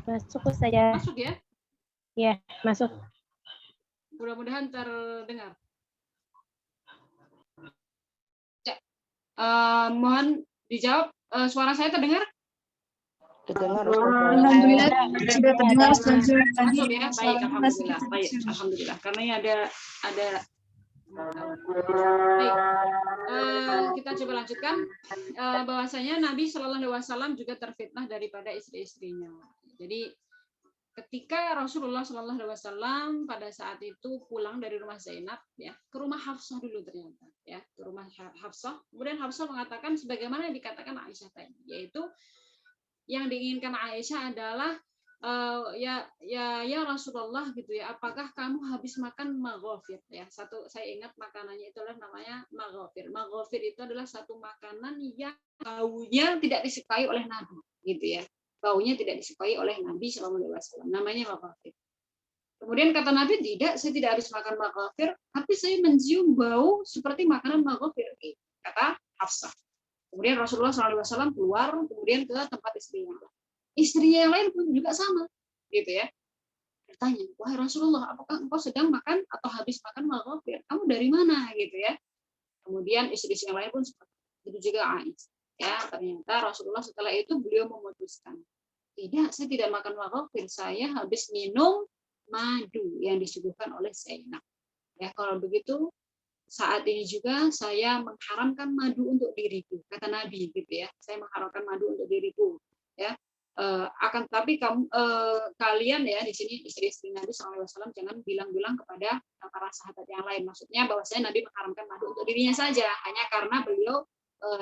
Masuk saja. Masuk ya? Ya, masuk. Mudah-mudahan terdengar. Ya. Mohon dijawab, suara saya terdengar? Terdengar. Alhamdulillah sudah terdengar. Masuk ya? Baik, alhamdulillah. Baik, alhamdulillah. Karena ini ada baik. Kita coba lanjutkan. Bahwasanya Nabi Shallallahu Alaihi Wasallam juga terfitnah daripada istri-istrinya. Jadi ketika Rasulullah Shallallahu Alaihi Wasallam pada saat itu pulang dari rumah Zainab ya ke rumah Hafsah dulu ternyata ya, ke rumah Hafsah. Kemudian Hafsah mengatakan sebagaimana yang dikatakan Aisyah tadi, yaitu yang diinginkan Aisyah adalah ya Rasulullah gitu ya, apakah kamu habis makan maghfir ya. Satu saya ingat makanannya itu adalah namanya maghfir. Maghfir itu adalah satu makanan yang baunya tidak disukai oleh Nabi gitu ya. Baunya tidak disukai oleh Nabi SAW, namanya maghfir. Kemudian kata Nabi, tidak, saya tidak habis makan maghfir, tapi saya mencium bau seperti makanan maghfir, kata Hafsah. Kemudian Rasulullah SAW keluar, kemudian ke tempat istrinya. Istrinya yang lain pun juga sama, gitu ya. Bertanya, wahai Rasulullah, apakah engkau sedang makan atau habis makan maghfir? Kamu dari mana, gitu ya. Kemudian istri yang lain pun seperti itu juga Aisyah. Ya, ternyata Rasulullah setelah itu beliau memutuskan, tidak, saya tidak makan maghfir, saya habis minum madu yang disuguhkan oleh Zainab. Ya, kalau begitu saat ini juga saya mengharamkan madu untuk diriku, kata Nabi gitu ya. Saya mengharamkan madu untuk diriku, ya. Akan tapi kalian ya di sini istri-istri Nabi SAW jangan bilang-bilang kepada para sahabat yang lain. Maksudnya bahwasanya Nabi mengharamkan madu untuk dirinya saja, hanya karena beliau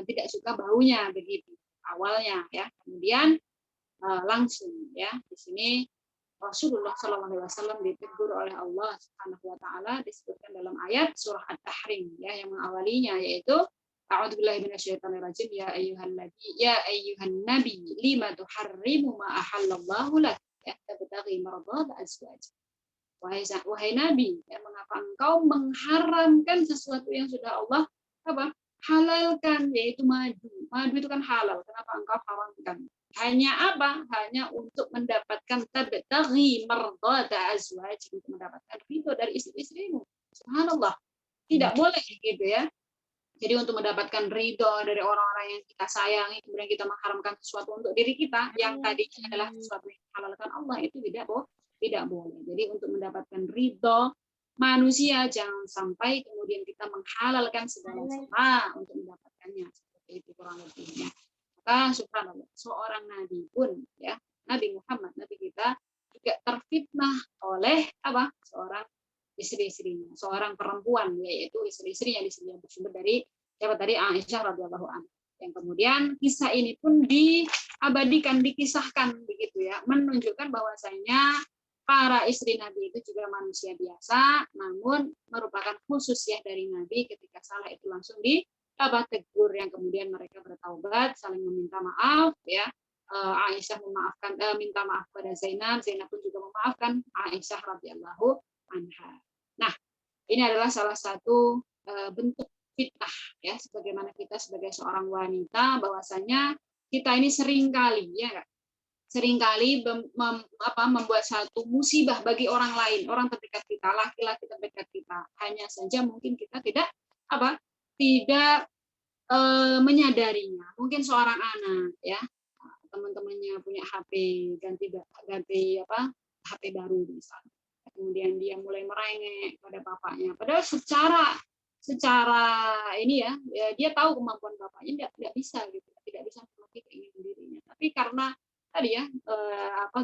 tidak suka baunya begitu awalnya ya. Kemudian langsung ya di sini Rasulullah SAW ditegur oleh Allah Subhanahu Wa Taala, disebutkan dalam ayat surah At-Tahrim ya yang mengawalinya, yaitu A'udzubillahi minasyaitonirrajim. Ya ayyuhan nabi lima tuharrimu ma ahallallahu lak ya tabtaghi mardhat azwaj. Wahai Nabi, ya, mengapa engkau mengharamkan sesuatu yang sudah Allah halalkan, yaitu madu. Madu itu kan halal. Kenapa engkau haramkan? Hanya apa? Hanya untuk mendapatkan tabtaghi mardhata azwaj, untuk mendapatkan ridho dari istri-istrimu. Subhanallah. Tidak boleh gitu ya. Jadi untuk mendapatkan ridho dari orang-orang yang kita sayangi, kemudian kita mengharamkan sesuatu untuk diri kita yang tadinya adalah sesuatu yang dihalalkan Allah, itu tidak boleh. Jadi untuk mendapatkan ridho manusia, jangan sampai kemudian kita menghalalkan segala cara untuk mendapatkannya. Seperti itu kurang lebihnya. Maka subhanallah, seorang nabi pun ya, Nabi Muhammad, nabi kita juga terfitnah oleh seorang istri-istrinya, seorang perempuan, yaitu istri-istri yang bersumber dari siapa tadi, Aisyah radhiyallahu anha. Yang kemudian kisah ini pun diabadikan, dikisahkan begitu ya, menunjukkan bahwasanya para istri Nabi itu juga manusia biasa, namun merupakan khusus ya dari Nabi, ketika salah itu langsung ditegur, yang kemudian mereka bertaubat, saling meminta maaf ya. Aisyah minta maaf pada Zainab, Zainab pun juga memaafkan Aisyah radhiyallahu anha. Nah, ini adalah salah satu bentuk fitnah ya, sebagaimana kita sebagai seorang wanita, bahwasanya kita ini seringkali membuat satu musibah bagi orang lain, orang terdekat kita, laki-laki terdekat kita. Hanya saja mungkin kita tidak menyadarinya. Mungkin seorang anak ya, teman-temannya punya HP ganti HP baru misalnya. Kemudian dia mulai merengek pada bapaknya. Padahal secara ini ya, dia tahu kemampuan bapaknya tidak bisa gitu, tidak bisa memenuhi keinginan dirinya. Tapi karena tadi ya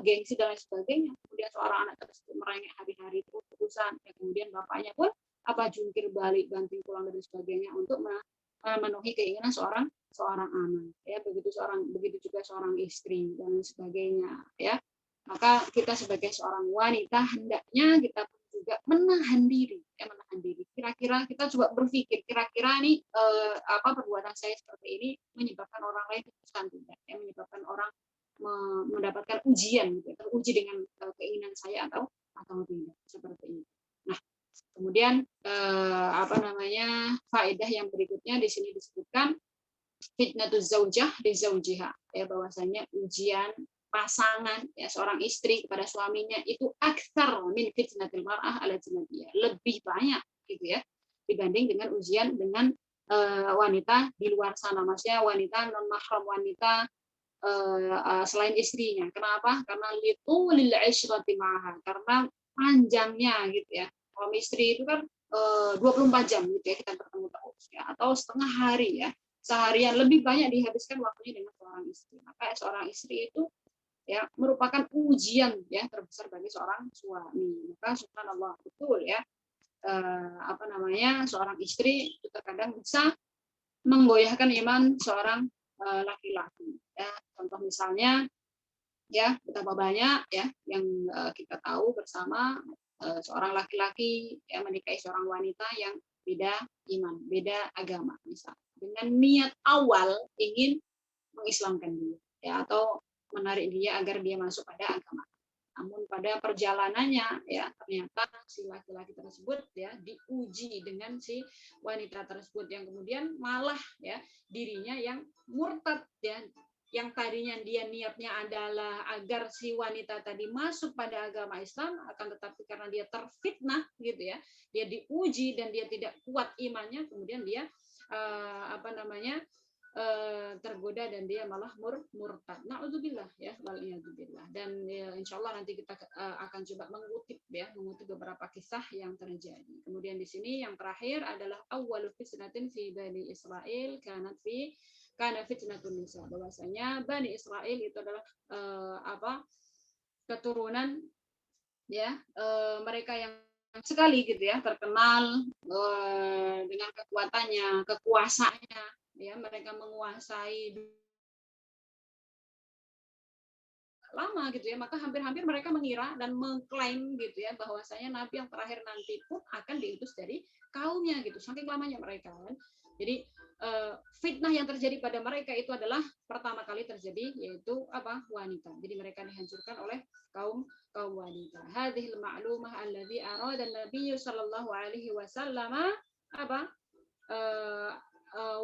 gengsi dan lain sebagainya, kemudian seorang anak tersebut merengek hari-hari terus-terusan, ya, kemudian bapaknya pun jungkir balik, banting pulang dan sebagainya untuk memenuhi keinginan seorang anak ya, begitu juga seorang istri dan lain sebagainya ya. Maka kita sebagai seorang wanita hendaknya kita juga menahan diri. Kira-kira kita coba berpikir, kira-kira nih perbuatan saya seperti ini menyebabkan orang lain terkesan tidak, ya, menyebabkan orang mendapatkan ujian, gitu, teruji dengan keinginan saya atau tidak, seperti ini. Nah, kemudian faedah yang berikutnya di sini disebutkan fitnatuz zaujah li zaujiha, ya, bahwasanya ujian pasangan ya, seorang istri kepada suaminya itu aktsar min fitnatil mar'ah ala jinabiyah, lebih banyak gitu ya dibanding dengan ujian dengan wanita di luar sana, maksudnya wanita non mahram, wanita selain istrinya. Kenapa? Karena litulil isyrati ma'aha, karena panjangnya gitu ya. Suami istri itu kan 24 jam gitu ya kita bertemu terus ya, atau setengah hari ya. Seharian lebih banyak dihabiskan waktunya dengan seorang istri. Maka seorang istri itu ya merupakan ujian ya terbesar bagi seorang suami. Maka subhanallah, betul ya. Seorang istri itu terkadang bisa menggoyahkan iman seorang laki-laki ya. Contoh misalnya ya, betapa banyak ya yang kita tahu bersama, seorang laki-laki yang menikahi seorang wanita yang beda iman, beda agama misalnya, dengan niat awal ingin mengislamkan dia ya, atau menarik dia agar dia masuk pada agama. Namun pada perjalanannya ya ternyata si laki-laki tersebut ya diuji dengan si wanita tersebut, yang kemudian malah ya dirinya yang murtad ya, yang tadinya dia niatnya adalah agar si wanita tadi masuk pada agama Islam, akan tetapi karena dia terfitnah gitu ya, dia diuji dan dia tidak kuat imannya, kemudian dia tergoda dan dia malah murtad. Na'udzubillah ya, waliyadzubillah. Dan ya, insya Allah nanti kita akan coba mengutip beberapa kisah yang terjadi. Kemudian di sini yang terakhir adalah awwalu fitnatin fi Bani Israil kana fitnatun nisa, bahwasanya Bani Israil itu adalah keturunan ya mereka yang sekali gitu ya terkenal dengan kekuatannya, kekuasaannya ya, mereka menguasai lama gitu ya, maka hampir-hampir mereka mengira dan mengklaim gitu ya bahwasanya nabi yang terakhir nanti pun akan diutus dari kaumnya gitu, saking lamanya mereka kan. Jadi fitnah yang terjadi pada mereka itu adalah pertama kali terjadi yaitu apa? Wanita. Jadi mereka dihancurkan oleh kaum wanita. Hadhil ma'lumah alladzi arada an-nabiy sallallahu alaihi wasallam apa?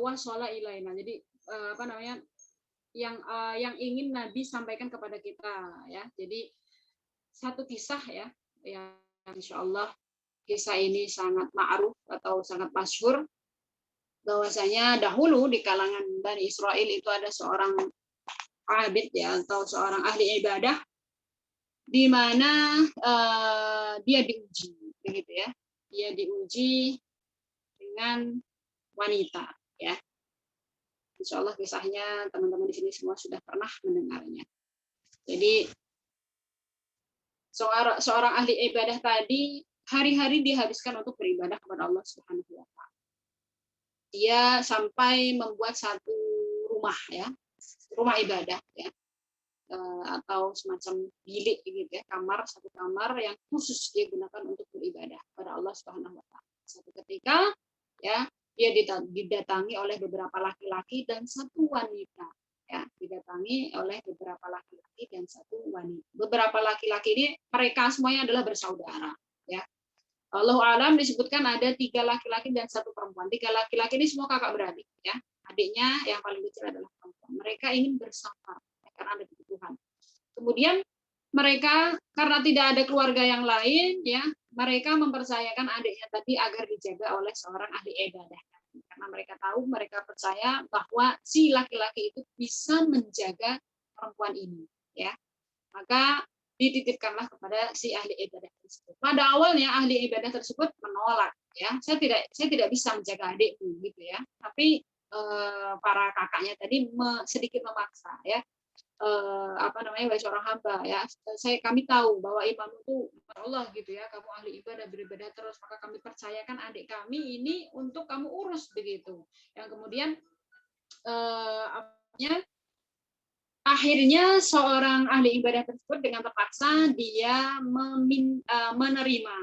Wasala ilaina. Jadi apa namanya? Yang ingin Nabi sampaikan kepada kita ya. Jadi satu kisah ya yang insyaallah kisah ini sangat ma'ruf atau sangat masyhur bahwasanya dahulu di kalangan Bani Israel itu ada seorang abid ya atau seorang ahli ibadah di mana dia diuji begitu ya. Dia diuji dengan wanita ya. Insya Allah kisahnya teman-teman di sini semua sudah pernah mendengarnya. Jadi seorang ahli ibadah tadi hari-hari dihabiskan untuk beribadah kepada Allah Subhanahu wa taala. Dia sampai membuat satu rumah ya, rumah ibadah ya, atau semacam bilik gitu ya, satu kamar yang khusus dia gunakan untuk beribadah kepada Allah Subhanahu wa taala. Suatu ketika ya dia didatangi oleh beberapa laki-laki dan satu wanita ya, didatangi oleh beberapa laki-laki dan satu wanita. Beberapa laki-laki ini mereka semuanya adalah bersaudara ya. Allahu alam disebutkan ada 3 laki-laki dan 1 perempuan. 3 laki-laki ini semua kakak beradik ya. Adiknya yang paling kecil adalah perempuan. Mereka ingin bersafar ya, karena ada kebutuhan. Kemudian mereka karena tidak ada keluarga yang lain ya, mereka mempercayakan adiknya tadi agar dijaga oleh seorang ahli ibadah. Karena mereka tahu, mereka percaya bahwa si laki-laki itu bisa menjaga perempuan ini ya. Maka dititipkanlah kepada si ahli ibadah tersebut. Pada awalnya ahli ibadah tersebut menolak ya, saya tidak bisa menjaga adikmu gitu ya. Tapi para kakaknya tadi sedikit memaksa ya. Apa namanya, wahai seorang hamba ya, kami tahu bahwa imam itu Allah gitu ya, kamu ahli ibadah beribadah terus, maka kami percayakan adik kami ini untuk kamu urus begitu. Yang kemudian akhirnya seorang ahli ibadah tersebut dengan terpaksa dia menerima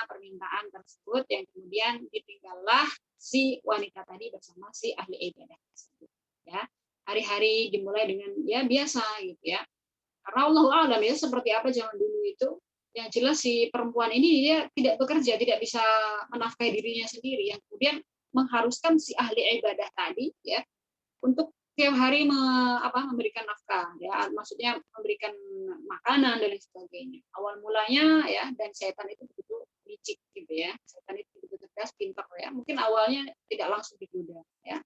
permintaan tersebut, yang kemudian ditinggallah si wanita tadi bersama si ahli ibadah tersebut ya. Hari-hari dimulai dengan ya biasa gitu ya, karena Allah alam ya seperti apa zaman dulu itu, yang jelas si perempuan ini dia tidak bekerja, tidak bisa menafkahi dirinya sendiri, yang kemudian mengharuskan si ahli ibadah tadi ya untuk tiap hari memberikan nafkah ya, maksudnya memberikan makanan dan lain sebagainya. Awal mulanya ya, dan setan itu begitu licik gitu ya, setan itu begitu cerdas, pintar ya, mungkin awalnya tidak langsung digoda ya,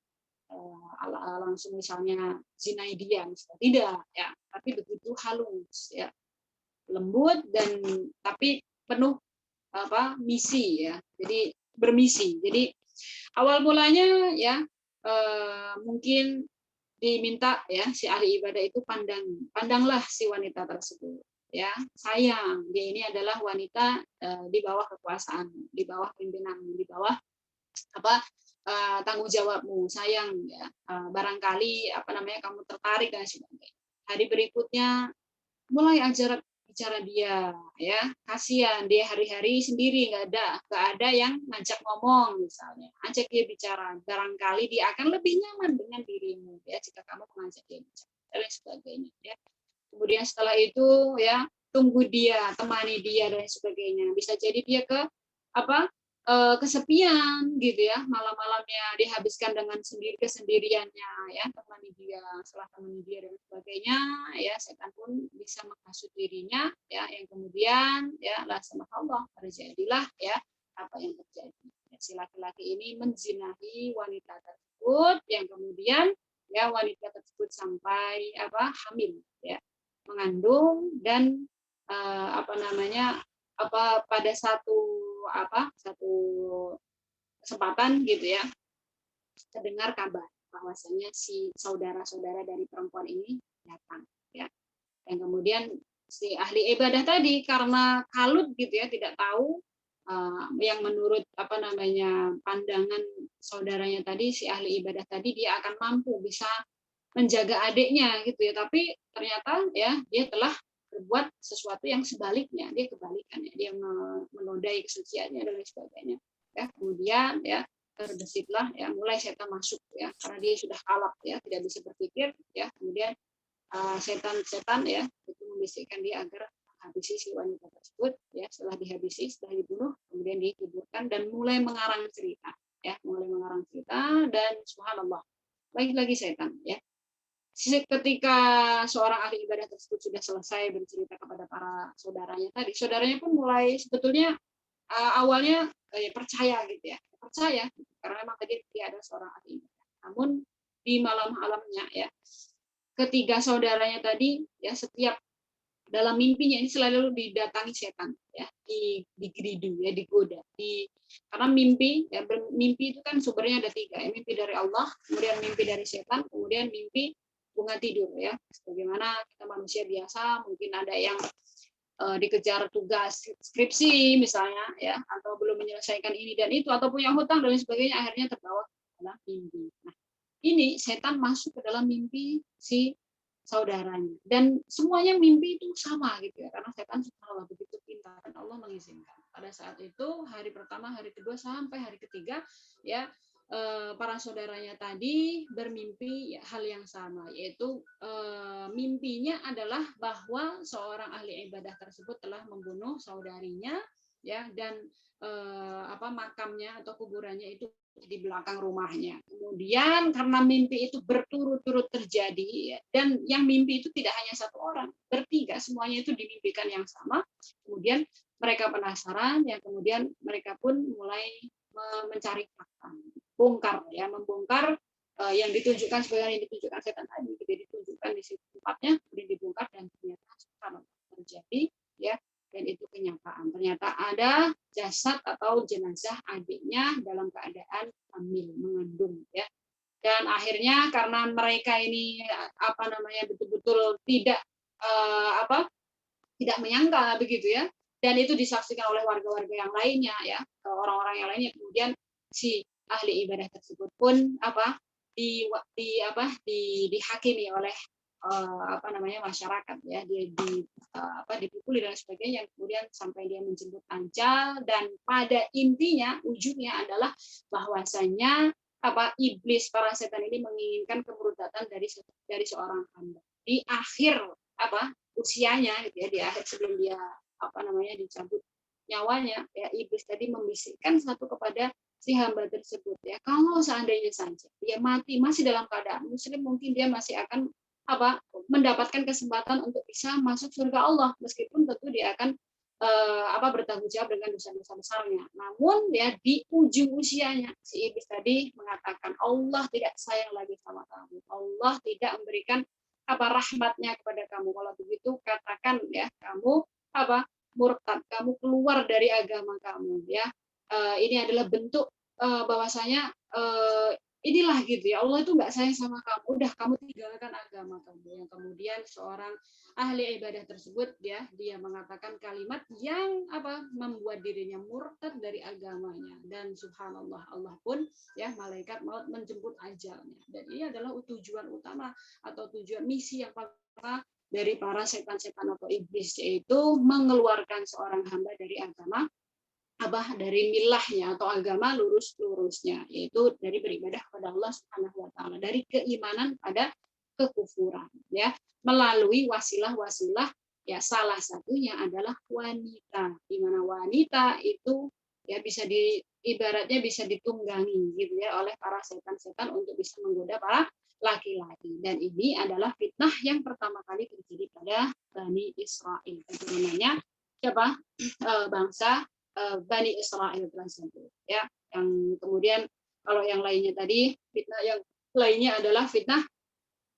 langsung misalnya zinai dia misalnya, tidak ya, tapi begitu halus ya, lembut dan tapi penuh misi ya, jadi bermisi. Jadi awal mulanya ya mungkin diminta ya si ahli ibadah itu pandanglah si wanita tersebut ya, sayang dia ini adalah wanita di bawah kekuasaan, di bawah pimpinan, di bawah tanggung jawabmu, sayang ya, barangkali kamu tertarik dan sebagainya. Hari berikutnya mulai bicara dia ya, kasihan dia hari-hari sendiri, nggak ada yang ngajak ngomong misalnya, ajak dia bicara, barangkali dia akan lebih nyaman dengan dirimu ya jika kamu mengajak dia bicara dan sebagainya ya. Kemudian setelah itu ya tunggu dia, temani dia dan sebagainya, bisa jadi dia kesepian gitu ya, malam-malamnya dihabiskan dengan kesendiriannya ya, temani dia, setelah temani dia dan sebagainya ya, setan pun bisa menghasut dirinya ya, yang kemudian ya la Allah terjadilah ya apa yang terjadi ya, si laki-laki ini menzinahi wanita tersebut, yang kemudian ya wanita tersebut sampai hamil ya, mengandung dan pada satu kesempatan gitu ya, terdengar kabar bahwasanya si saudara-saudara dari perempuan ini datang ya, yang kemudian si ahli ibadah tadi karena kalut gitu ya, tidak tahu yang menurut pandangan saudaranya tadi, si ahli ibadah tadi dia akan mampu bisa menjaga adiknya gitu ya, tapi ternyata ya dia telah berbuat sesuatu yang sebaliknya, dia kebalikannya, dia menodai kesuciannya dan lain sebagainya ya. Kemudian ya terbesitlah ya, mulai setan masuk ya, karena dia sudah kalap ya, tidak bisa berpikir ya. Kemudian setan-setan ya itu membisikkan dia agar habisi si wanita tersebut ya. Setelah dihabisi, setelah dibunuh, kemudian dikuburkan dan mulai mengarang cerita ya, mulai mengarang cerita. Dan subhanallah, baik lagi setan ya, ketika seorang ahli ibadah tersebut sudah selesai bercerita kepada para saudaranya tadi, saudaranya pun mulai sebetulnya awalnya percaya gitu ya, percaya gitu, karena memang tadi dia ada seorang ahli ibadah. Namun di malam-malamnya ya, ketiga saudaranya tadi ya, setiap dalam mimpinya ini selalu didatangi setan ya, digeridu ya, digoda, karena mimpi ya, mimpi itu kan sumbernya ada tiga ya, mimpi dari Allah, kemudian mimpi dari setan, kemudian mimpi bunga tidur ya. Sebagaimana kita manusia biasa, mungkin ada yang dikejar tugas skripsi misalnya ya, atau belum menyelesaikan ini dan itu, atau punya hutang dan lain sebagainya, akhirnya terbawa dalam mimpi. Nah, ini setan masuk ke dalam mimpi si saudaranya, dan semuanya mimpi itu sama gitu ya, karena setan subhanallah begitu pintar dan Allah mengizinkan. Pada saat itu hari pertama, hari kedua sampai hari ketiga ya, para saudaranya tadi bermimpi hal yang sama, yaitu mimpinya adalah bahwa seorang ahli ibadah tersebut telah membunuh saudarinya ya, dan makamnya atau kuburannya itu di belakang rumahnya. Kemudian karena mimpi itu berturut-turut terjadi ya, dan yang mimpi itu tidak hanya satu orang, bertiga, semuanya itu dimimpikan yang sama. Kemudian mereka penasaran ya, kemudian mereka pun mulai mencari fakta, membongkar yang ditunjukkan sebagaimana yang ditunjukkan setan tadi, ditunjukkan di situ tempatnya, kemudian dibongkar dan ternyata terjadi ya, dan itu kenyataan. Ternyata ada jasad atau jenazah adiknya dalam keadaan hamil, mengandung ya. Dan akhirnya karena mereka ini betul-betul tidak tidak menyangka begitu ya, dan itu disaksikan oleh warga-warga yang lainnya ya, orang-orang yang lainnya, kemudian si ahli ibadah tersebut pun dihakimi oleh masyarakat ya, dia dipukuli dan sebagainya, kemudian sampai dia menjemput ajal. Dan pada intinya, ujungnya adalah bahwasanya iblis, para setan ini menginginkan kemurtatan dari seorang hamba di akhir usianya gitu ya, di akhir sebelum dia dicabut nyawanya ya. Iblis tadi membisikkan satu kepada si hamba tersebut ya, kalau seandainya saja dia mati masih dalam keadaan muslim, mungkin dia masih akan mendapatkan kesempatan untuk bisa masuk surga Allah, meskipun tentu dia akan bertanggung jawab dengan dosa-dosa besarnya. Namun ya, di ujung usianya si iblis tadi mengatakan, Allah tidak sayang lagi sama kamu, Allah tidak memberikan rahmatnya kepada kamu. Kalau begitu katakan ya, kamu murtad, kamu keluar dari agama kamu ya. Ini adalah bentuk bahwasanya inilah gitu ya, Allah itu nggak sayang sama kamu, udah kamu tinggalkan agama kamu. Yang kemudian seorang ahli ibadah tersebut ya, dia mengatakan kalimat yang membuat dirinya murtad dari agamanya, dan subhanallah, Allah pun ya, malaikat maut menjemput ajalnya. Dan ini adalah tujuan utama atau tujuan misi yang pertama dari para setan-setan atau iblis, yaitu mengeluarkan seorang hamba dari agama dari milahnya atau agama lurusnya, yaitu dari beribadah kepada Allah Subhanahu wa taala, dari keimanan pada kekufuran ya, melalui wasilah-wasilah ya. Salah satunya adalah wanita, di mana wanita itu ya ibaratnya bisa ditunggangi gitu ya oleh para setan-setan untuk bisa menggoda para laki-laki. Dan ini adalah fitnah yang pertama kali terjadi pada Bani Israil, keturunannya siapa? Bangsa Bani Israil tersebut ya. Yang kemudian kalau yang lainnya tadi, fitnah yang lainnya adalah fitnah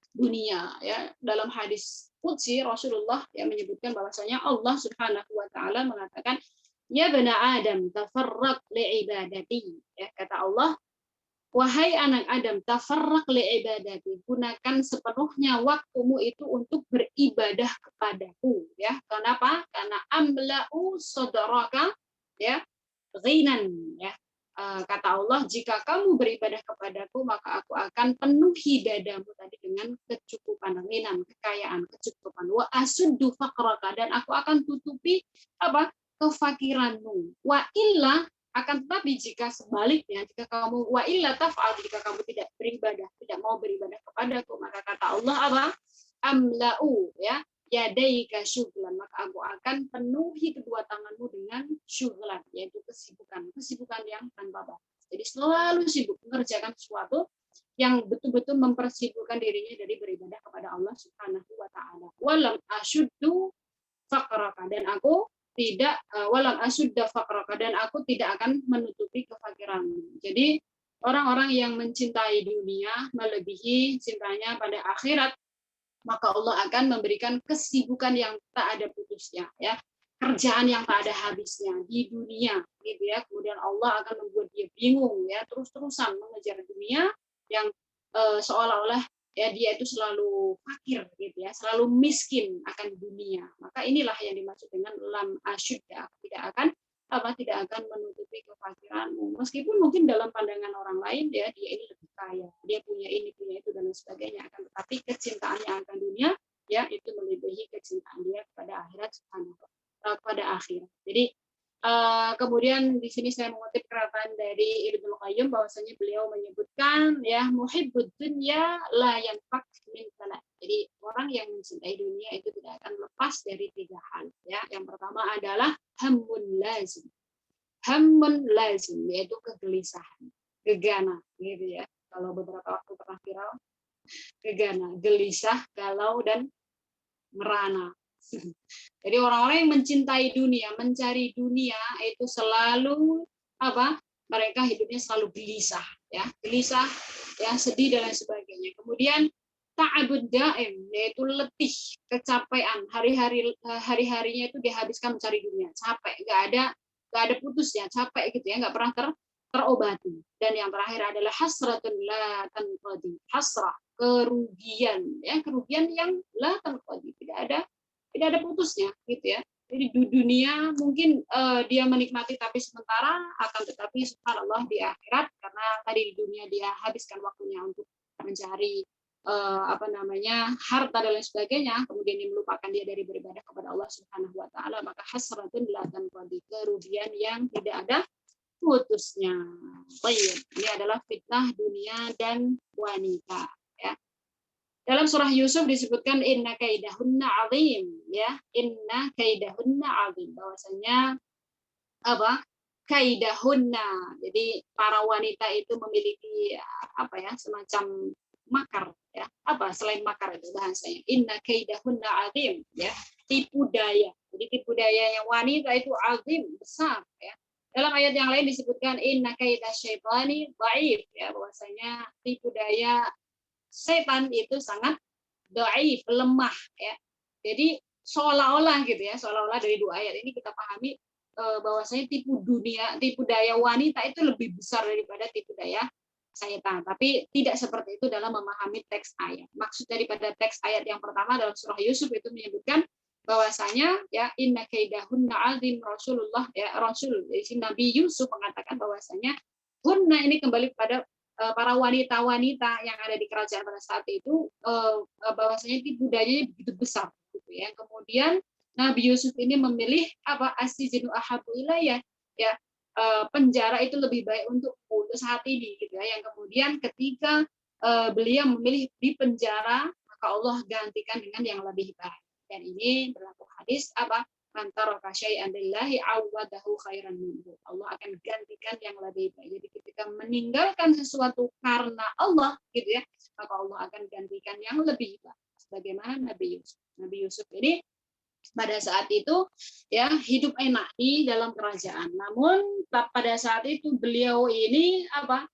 dunia ya. Dalam hadis qudsi Rasulullah yang menyebutkan bahwasanya Allah Subhanahu wa taala mengatakan, ya bani Adam tafarraq li'ibadati ya, kata Allah, wahai anak Adam, tafarraq li'ibadati, gunakan sepenuhnya waktumu itu untuk beribadah kepadaku ya. Kenapa? Karena amla'u sadraka ya ghinan ya. Kata Allah, jika kamu beribadah kepadaku, maka aku akan penuhi dadamu tadi dengan kecukupan, ghinan, kekayaan, kecukupan. Wa asuddu faqraka, dan aku akan tutupi kefakiranmu. Wa illa, Akan tetapi jika sebaliknya, jika kamu wa illa taf'al, jika kamu tidak beribadah, tidak mau beribadah kepadaku, maka kata Allah apa? Amla'u, ya, yadaika syughlan, maka aku akan penuhi kedua tanganmu dengan syughlan, yaitu kesibukan yang tanpa batas. Jadi selalu sibuk mengerjakan sesuatu yang betul-betul mempersibukkan dirinya dari beribadah kepada Allah Subhanahu wa taala. Walam asyuddu faqraka, dan aku tidak walam asudda faqraka, dan aku tidak akan menutupi kefakiranmu. Jadi orang-orang yang mencintai dunia melebihi cintanya pada akhirat, maka Allah akan memberikan kesibukan yang tak ada putusnya, ya, kerjaan yang tak ada habisnya di dunia, gitu ya. Kemudian Allah akan membuat dia bingung, ya, terus-terusan mengejar dunia yang seolah-olah ya dia itu selalu fakir, gitu ya, selalu miskin akan dunia. Maka inilah yang dimaksud dengan lam asyudda, tidak akan menutupi kefakiranmu, meskipun mungkin dalam pandangan orang lain ya dia ini lebih kaya, dia punya ini punya itu dan lain sebagainya, akan tetapi kecintaannya akan dunia ya itu melebihi kecintaan dia kepada akhirat, pada akhirat. Jadi kemudian di sini saya mengutip perkataan dari Ibnu Qayyim bahwasanya beliau menyebutkan ya muhibbud dunya la yanfak min salat. Jadi orang yang mencintai dunia itu tidak akan lepas dari 3 hal, ya. Yang pertama adalah hammun lazim. Hammun lazim yaitu kegelisahan, gegana, gitu ya. Kalau beberapa waktu pernah viral, gegana, gelisah, galau dan merana. Jadi orang-orang yang mencintai dunia, mencari dunia itu selalu apa? Mereka hidupnya selalu gelisah, ya, gelisah, ya, sedih dan lain sebagainya. Kemudian ta'abud daim, yaitu letih, kecapean, hari-harinya itu dihabiskan mencari dunia, capek, nggak ada putusnya, capek gitu ya, nggak pernah terobati. Dan yang terakhir adalah hasratun la tanqadi, hasrah, kerugian, ya, kerugian yang la tanqadi, tidak ada putusnya, gitu ya. Jadi di dunia mungkin dia menikmati tapi sementara, akan tetapi subhanallah di akhirat karena tadi di dunia dia habiskan waktunya untuk mencari harta dan lain sebagainya, kemudian dia melupakan dia dari beribadah kepada Allah Subhanahu wa taala, maka hasratun la tanqadi, kerugian yang tidak ada putusnya. Baik, ini adalah fitnah dunia dan wanita, ya. Dalam surah Yusuf disebutkan inna kaidahunna azim, ya, inna kaidahunna azim, bahwasanya apa? Kaidahunna. Jadi para wanita itu memiliki apa ya, semacam makar, ya. Apa selain makar itu bahasanya? Inna kaidahunna azim, ya, tipu daya. Jadi tipu dayanya wanita itu azim, besar, ya. Dalam ayat yang lain disebutkan inna kaidah syaitani dhaif, ya, bahwasanya tipu daya setan itu sangat dhaif, lemah, ya. Jadi seolah-olah gitu ya, seolah-olah dari 2 ayat ini kita pahami bahwasanya tipu daya wanita itu lebih besar daripada tipu daya setan. Tapi tidak seperti itu dalam memahami teks ayat. Maksud daripada teks ayat yang pertama dalam surah Yusuf itu menyebutkan bahwasanya ya inna kaidahunna azim, Rasulullah, ya, Rasul, jadi Nabi Yusuf mengatakan bahwasanya hunna ini kembali kepada para wanita-wanita yang ada di kerajaan pada saat itu, bahwasanya tipu dayanya begitu besar, gitu ya. Kemudian Nabi Yusuf ini memilih apa? Asijinu ahabu ilayya, ya, penjara itu lebih baik untuk saat ini, gitu ya. Yang kemudian ketika beliau memilih di penjara, maka Allah gantikan dengan yang lebih baik. Dan ini berlaku hadis apa? Antara kasyai'an lillahi awadahu khairan minhu. Allah akan gantikan yang lebih baik. Jadi ketika meninggalkan sesuatu karena Allah, gitu ya, maka Allah akan gantikan yang lebih baik. Bagaimana Nabi Yusuf? Nabi Yusuf ini pada saat itu ya hidup enak di dalam kerajaan. Namun pada saat itu beliau ini apa?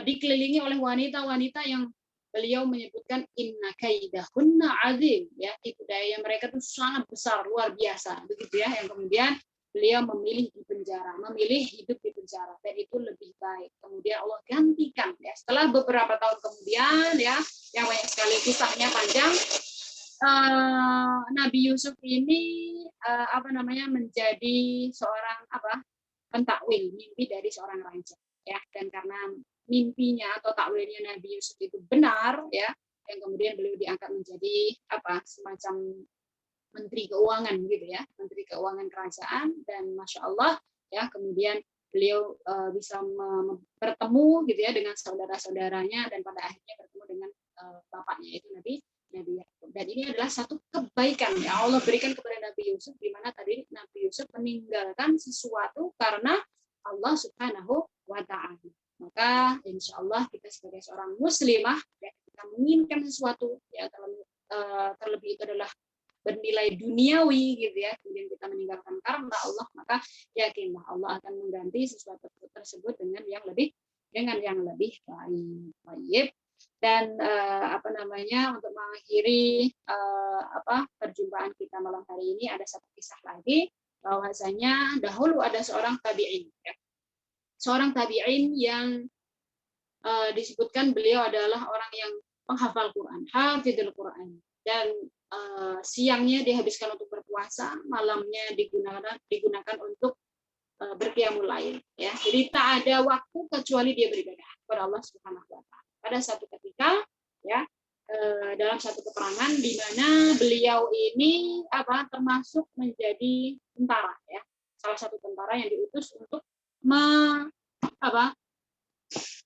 Dikelilingi oleh wanita-wanita yang beliau menyebutkan inna kaidahunna azim, ya, tipu daya mereka itu sangat besar, luar biasa, begitu ya. Yang kemudian beliau memilih di penjara, memilih hidup di penjara, dan itu lebih baik. Kemudian Allah gantikan, ya, setelah beberapa tahun kemudian, ya, yang banyak sekali kisahnya panjang, Nabi Yusuf ini menjadi seorang pentakwil mimpi dari seorang raja, ya, dan karena mimpinya atau takwilnya Nabi Yusuf itu benar, ya, yang kemudian beliau diangkat menjadi semacam menteri keuangan, gitu ya, menteri keuangan kerajaan. Dan masya Allah, ya, kemudian beliau bisa bertemu gitu ya dengan saudara-saudaranya dan pada akhirnya bertemu dengan bapaknya itu Nabi Yakub. Dan ini adalah satu kebaikan yang Allah berikan kepada Nabi Yusuf, di mana tadi Nabi Yusuf meninggalkan sesuatu karena Allah Subhanahu wa Ta'ala. Maka insya Allah kita sebagai seorang muslimah ya, kita menginginkan sesuatu ya terlebih itu adalah bernilai duniawi gitu ya, kemudian kita meninggalkan karena Allah, maka yakinlah Allah akan mengganti sesuatu tersebut dengan yang lebih baik. Dan untuk mengakhiri perjumpaan kita malam hari ini ada satu kisah lagi, bahwasanya dahulu ada seorang tabi'in ya. Seorang tabi'in yang disebutkan beliau adalah orang yang penghafal Quran, hafizul Quran, dan siangnya dihabiskan untuk berpuasa, malamnya digunakan untuk berqiyamul lail ya. Jadi tak ada waktu kecuali dia beribadah kepada Allah Subhanahu wa Ta'ala. Pada satu ketika ya dalam satu keterangan di mana beliau ini termasuk menjadi tentara ya. Salah satu tentara yang diutus untuk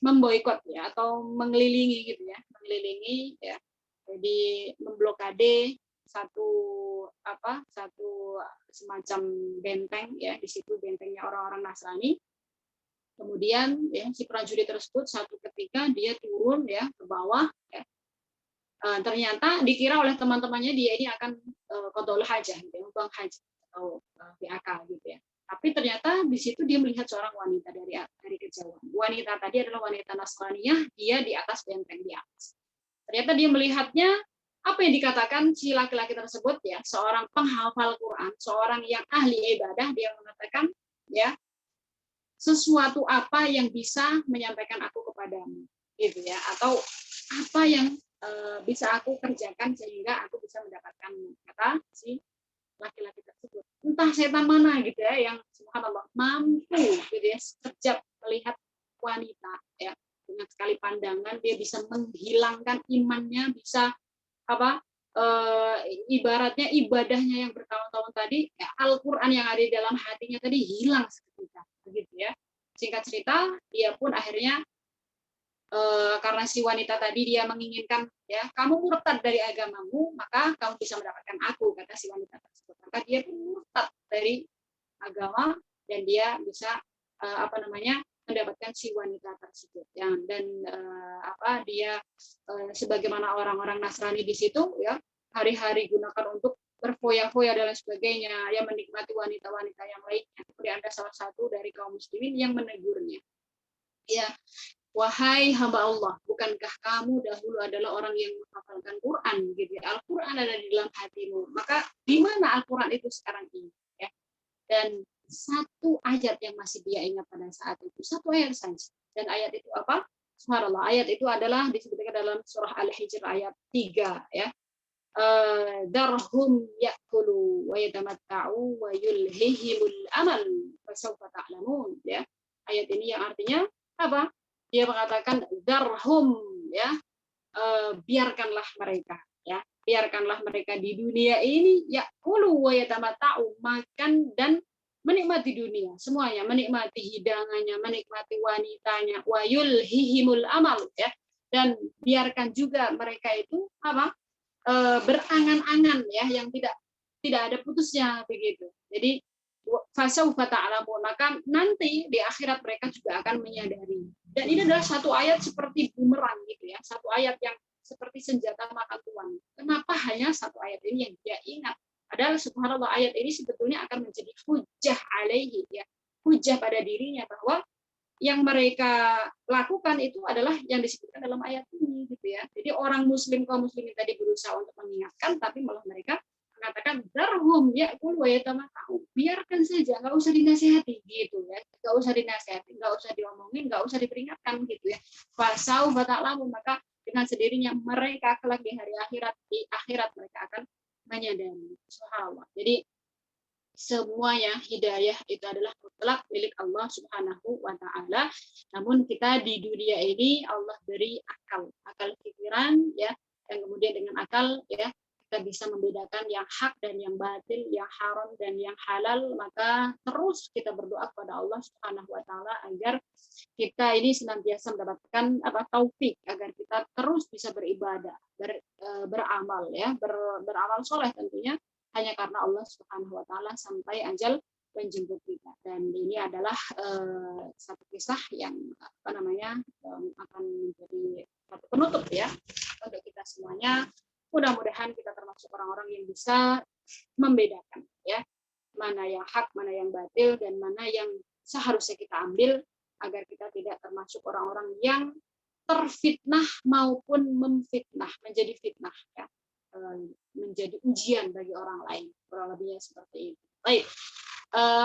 memboikot ya atau mengelilingi gitu ya. Mengelilingi ya. Jadi memblokade satu semacam benteng ya, di situ bentengnya orang-orang Nasrani. Kemudian ya si prajurit tersebut satu ketika dia turun ya ke bawah ya. Ternyata dikira oleh teman-temannya dia ini akan qadul hajah gitu ya, buang haji atau BAK gitu ya. Tapi ternyata di situ dia melihat seorang wanita dari kejauhan. Wanita tadi adalah wanita Nasraniyah, dia di atas benteng di atas. Ternyata dia melihatnya, apa yang dikatakan si laki-laki tersebut ya, seorang penghafal Quran, seorang yang ahli ibadah, dia mengatakan ya, sesuatu apa yang bisa menyampaikan aku kepadamu gitu ya, atau apa yang bisa aku kerjakan sehingga aku bisa mendapatkan, kata si laki-laki tersebut. Entah setan mana gitu ya yang subhanallah mampu gitu ya sekejap melihat wanita ya, dengan sekali pandangan dia bisa menghilangkan imannya, bisa ibaratnya ibadahnya yang bertahun-tahun tadi ya, Al-Qur'an yang ada di dalam hatinya tadi hilang seketika begitu ya. Singkat cerita dia pun akhirnya karena si wanita tadi dia menginginkan ya, kamu murtad dari agamamu maka kamu bisa mendapatkan aku, kata si wanita tersebut. Maka dia pun murtad dari agama dan dia bisa mendapatkan si wanita tersebut ya. Dan dia sebagaimana orang-orang Nasrani di situ ya, hari-hari gunakan untuk berfoya-foya dan lain sebagainya, yang menikmati wanita-wanita yang lainnya. Kemudian ada salah satu dari kaum muslimin yang menegurnya ya, wahai hamba Allah, bukankah kamu dahulu adalah orang yang menghafalkan Quran gitu ya? Al-Quran ada di dalam hatimu, maka di mana Al-Quran itu sekarang ini ya? Dan satu ayat yang masih dia ingat pada saat itu, satu ayat saja. Dan ayat itu apa? Subhanallah, ayat itu adalah disebutkan dalam surah Al-Hijr ayat 3 ya. Darhum ya'kulu wa yatamatta'u wa yulhihimul amal fasawfa ta'lamun ya. Ayat ini yang artinya apa? Dia mengatakan darhum ya, biarkanlah mereka ya, biarkanlah mereka di dunia ini ya'kulu wa yatamatta'u, makan dan menikmati dunia semuanya, menikmati hidangannya, menikmati wanitanya, wa yulhihimul amal ya, dan biarkan juga mereka itu berangan-angan ya, yang tidak ada putusnya begitu. Jadi fasaufa ta'lamun, maka nanti di akhirat mereka juga akan menyadari. Dan ini adalah satu ayat seperti bumerang gitu ya, satu ayat yang seperti senjata makan tuan. Kenapa hanya satu ayat ini yang dia ingat? Padahal subhanallah ayat ini sebetulnya akan menjadi hujah alaihi ya, hujah pada dirinya bahwa yang mereka lakukan itu adalah yang disebutkan dalam ayat ini gitu ya. Jadi orang muslim, kaum muslimin tadi berusaha untuk mengingatkan, tapi malah mereka mengatakan darhum ya'kul wa yatamatta'u, biarkan saja, nggak usah dinasihati gitu ya, nggak usah dinasihati, nggak usah diomongin, nggak usah diperingatkan gitu ya. Fasaufa ta'lamun, maka dengan sendirinya mereka kelak di hari akhirat, di akhirat mereka akan menyadari. Subhanallah. Jadi semuanya hidayah itu adalah mutlak milik Allah Subhanahu wa Ta'ala. Namun kita di dunia ini Allah beri akal pikiran ya, dan kemudian dengan akal ya kita bisa membedakan yang hak dan yang batil, yang haram dan yang halal, maka terus kita berdoa kepada Allah Subhanahu wa taala agar kita ini senantiasa mendapatkan taufik agar kita terus bisa beribadah, beramal ya, beramal soleh tentunya hanya karena Allah Subhanahu wa taala sampai ajal menjemput kita. Dan ini adalah satu kisah yang akan menjadi satu penutup ya untuk kita semuanya. Mudah-mudahan kita termasuk orang-orang yang bisa membedakan ya mana yang hak, mana yang batil, dan mana yang seharusnya kita ambil agar kita tidak termasuk orang-orang yang terfitnah maupun memfitnah, menjadi fitnah ya, menjadi ujian bagi orang lain. Kurang lebihnya seperti itu. Baik.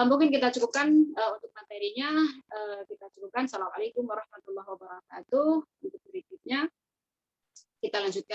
Mungkin kita cukupkan untuk materinya, kita cukupkan. Assalamualaikum warahmatullahi wabarakatuh. Untuk berikutnya kita lanjutkan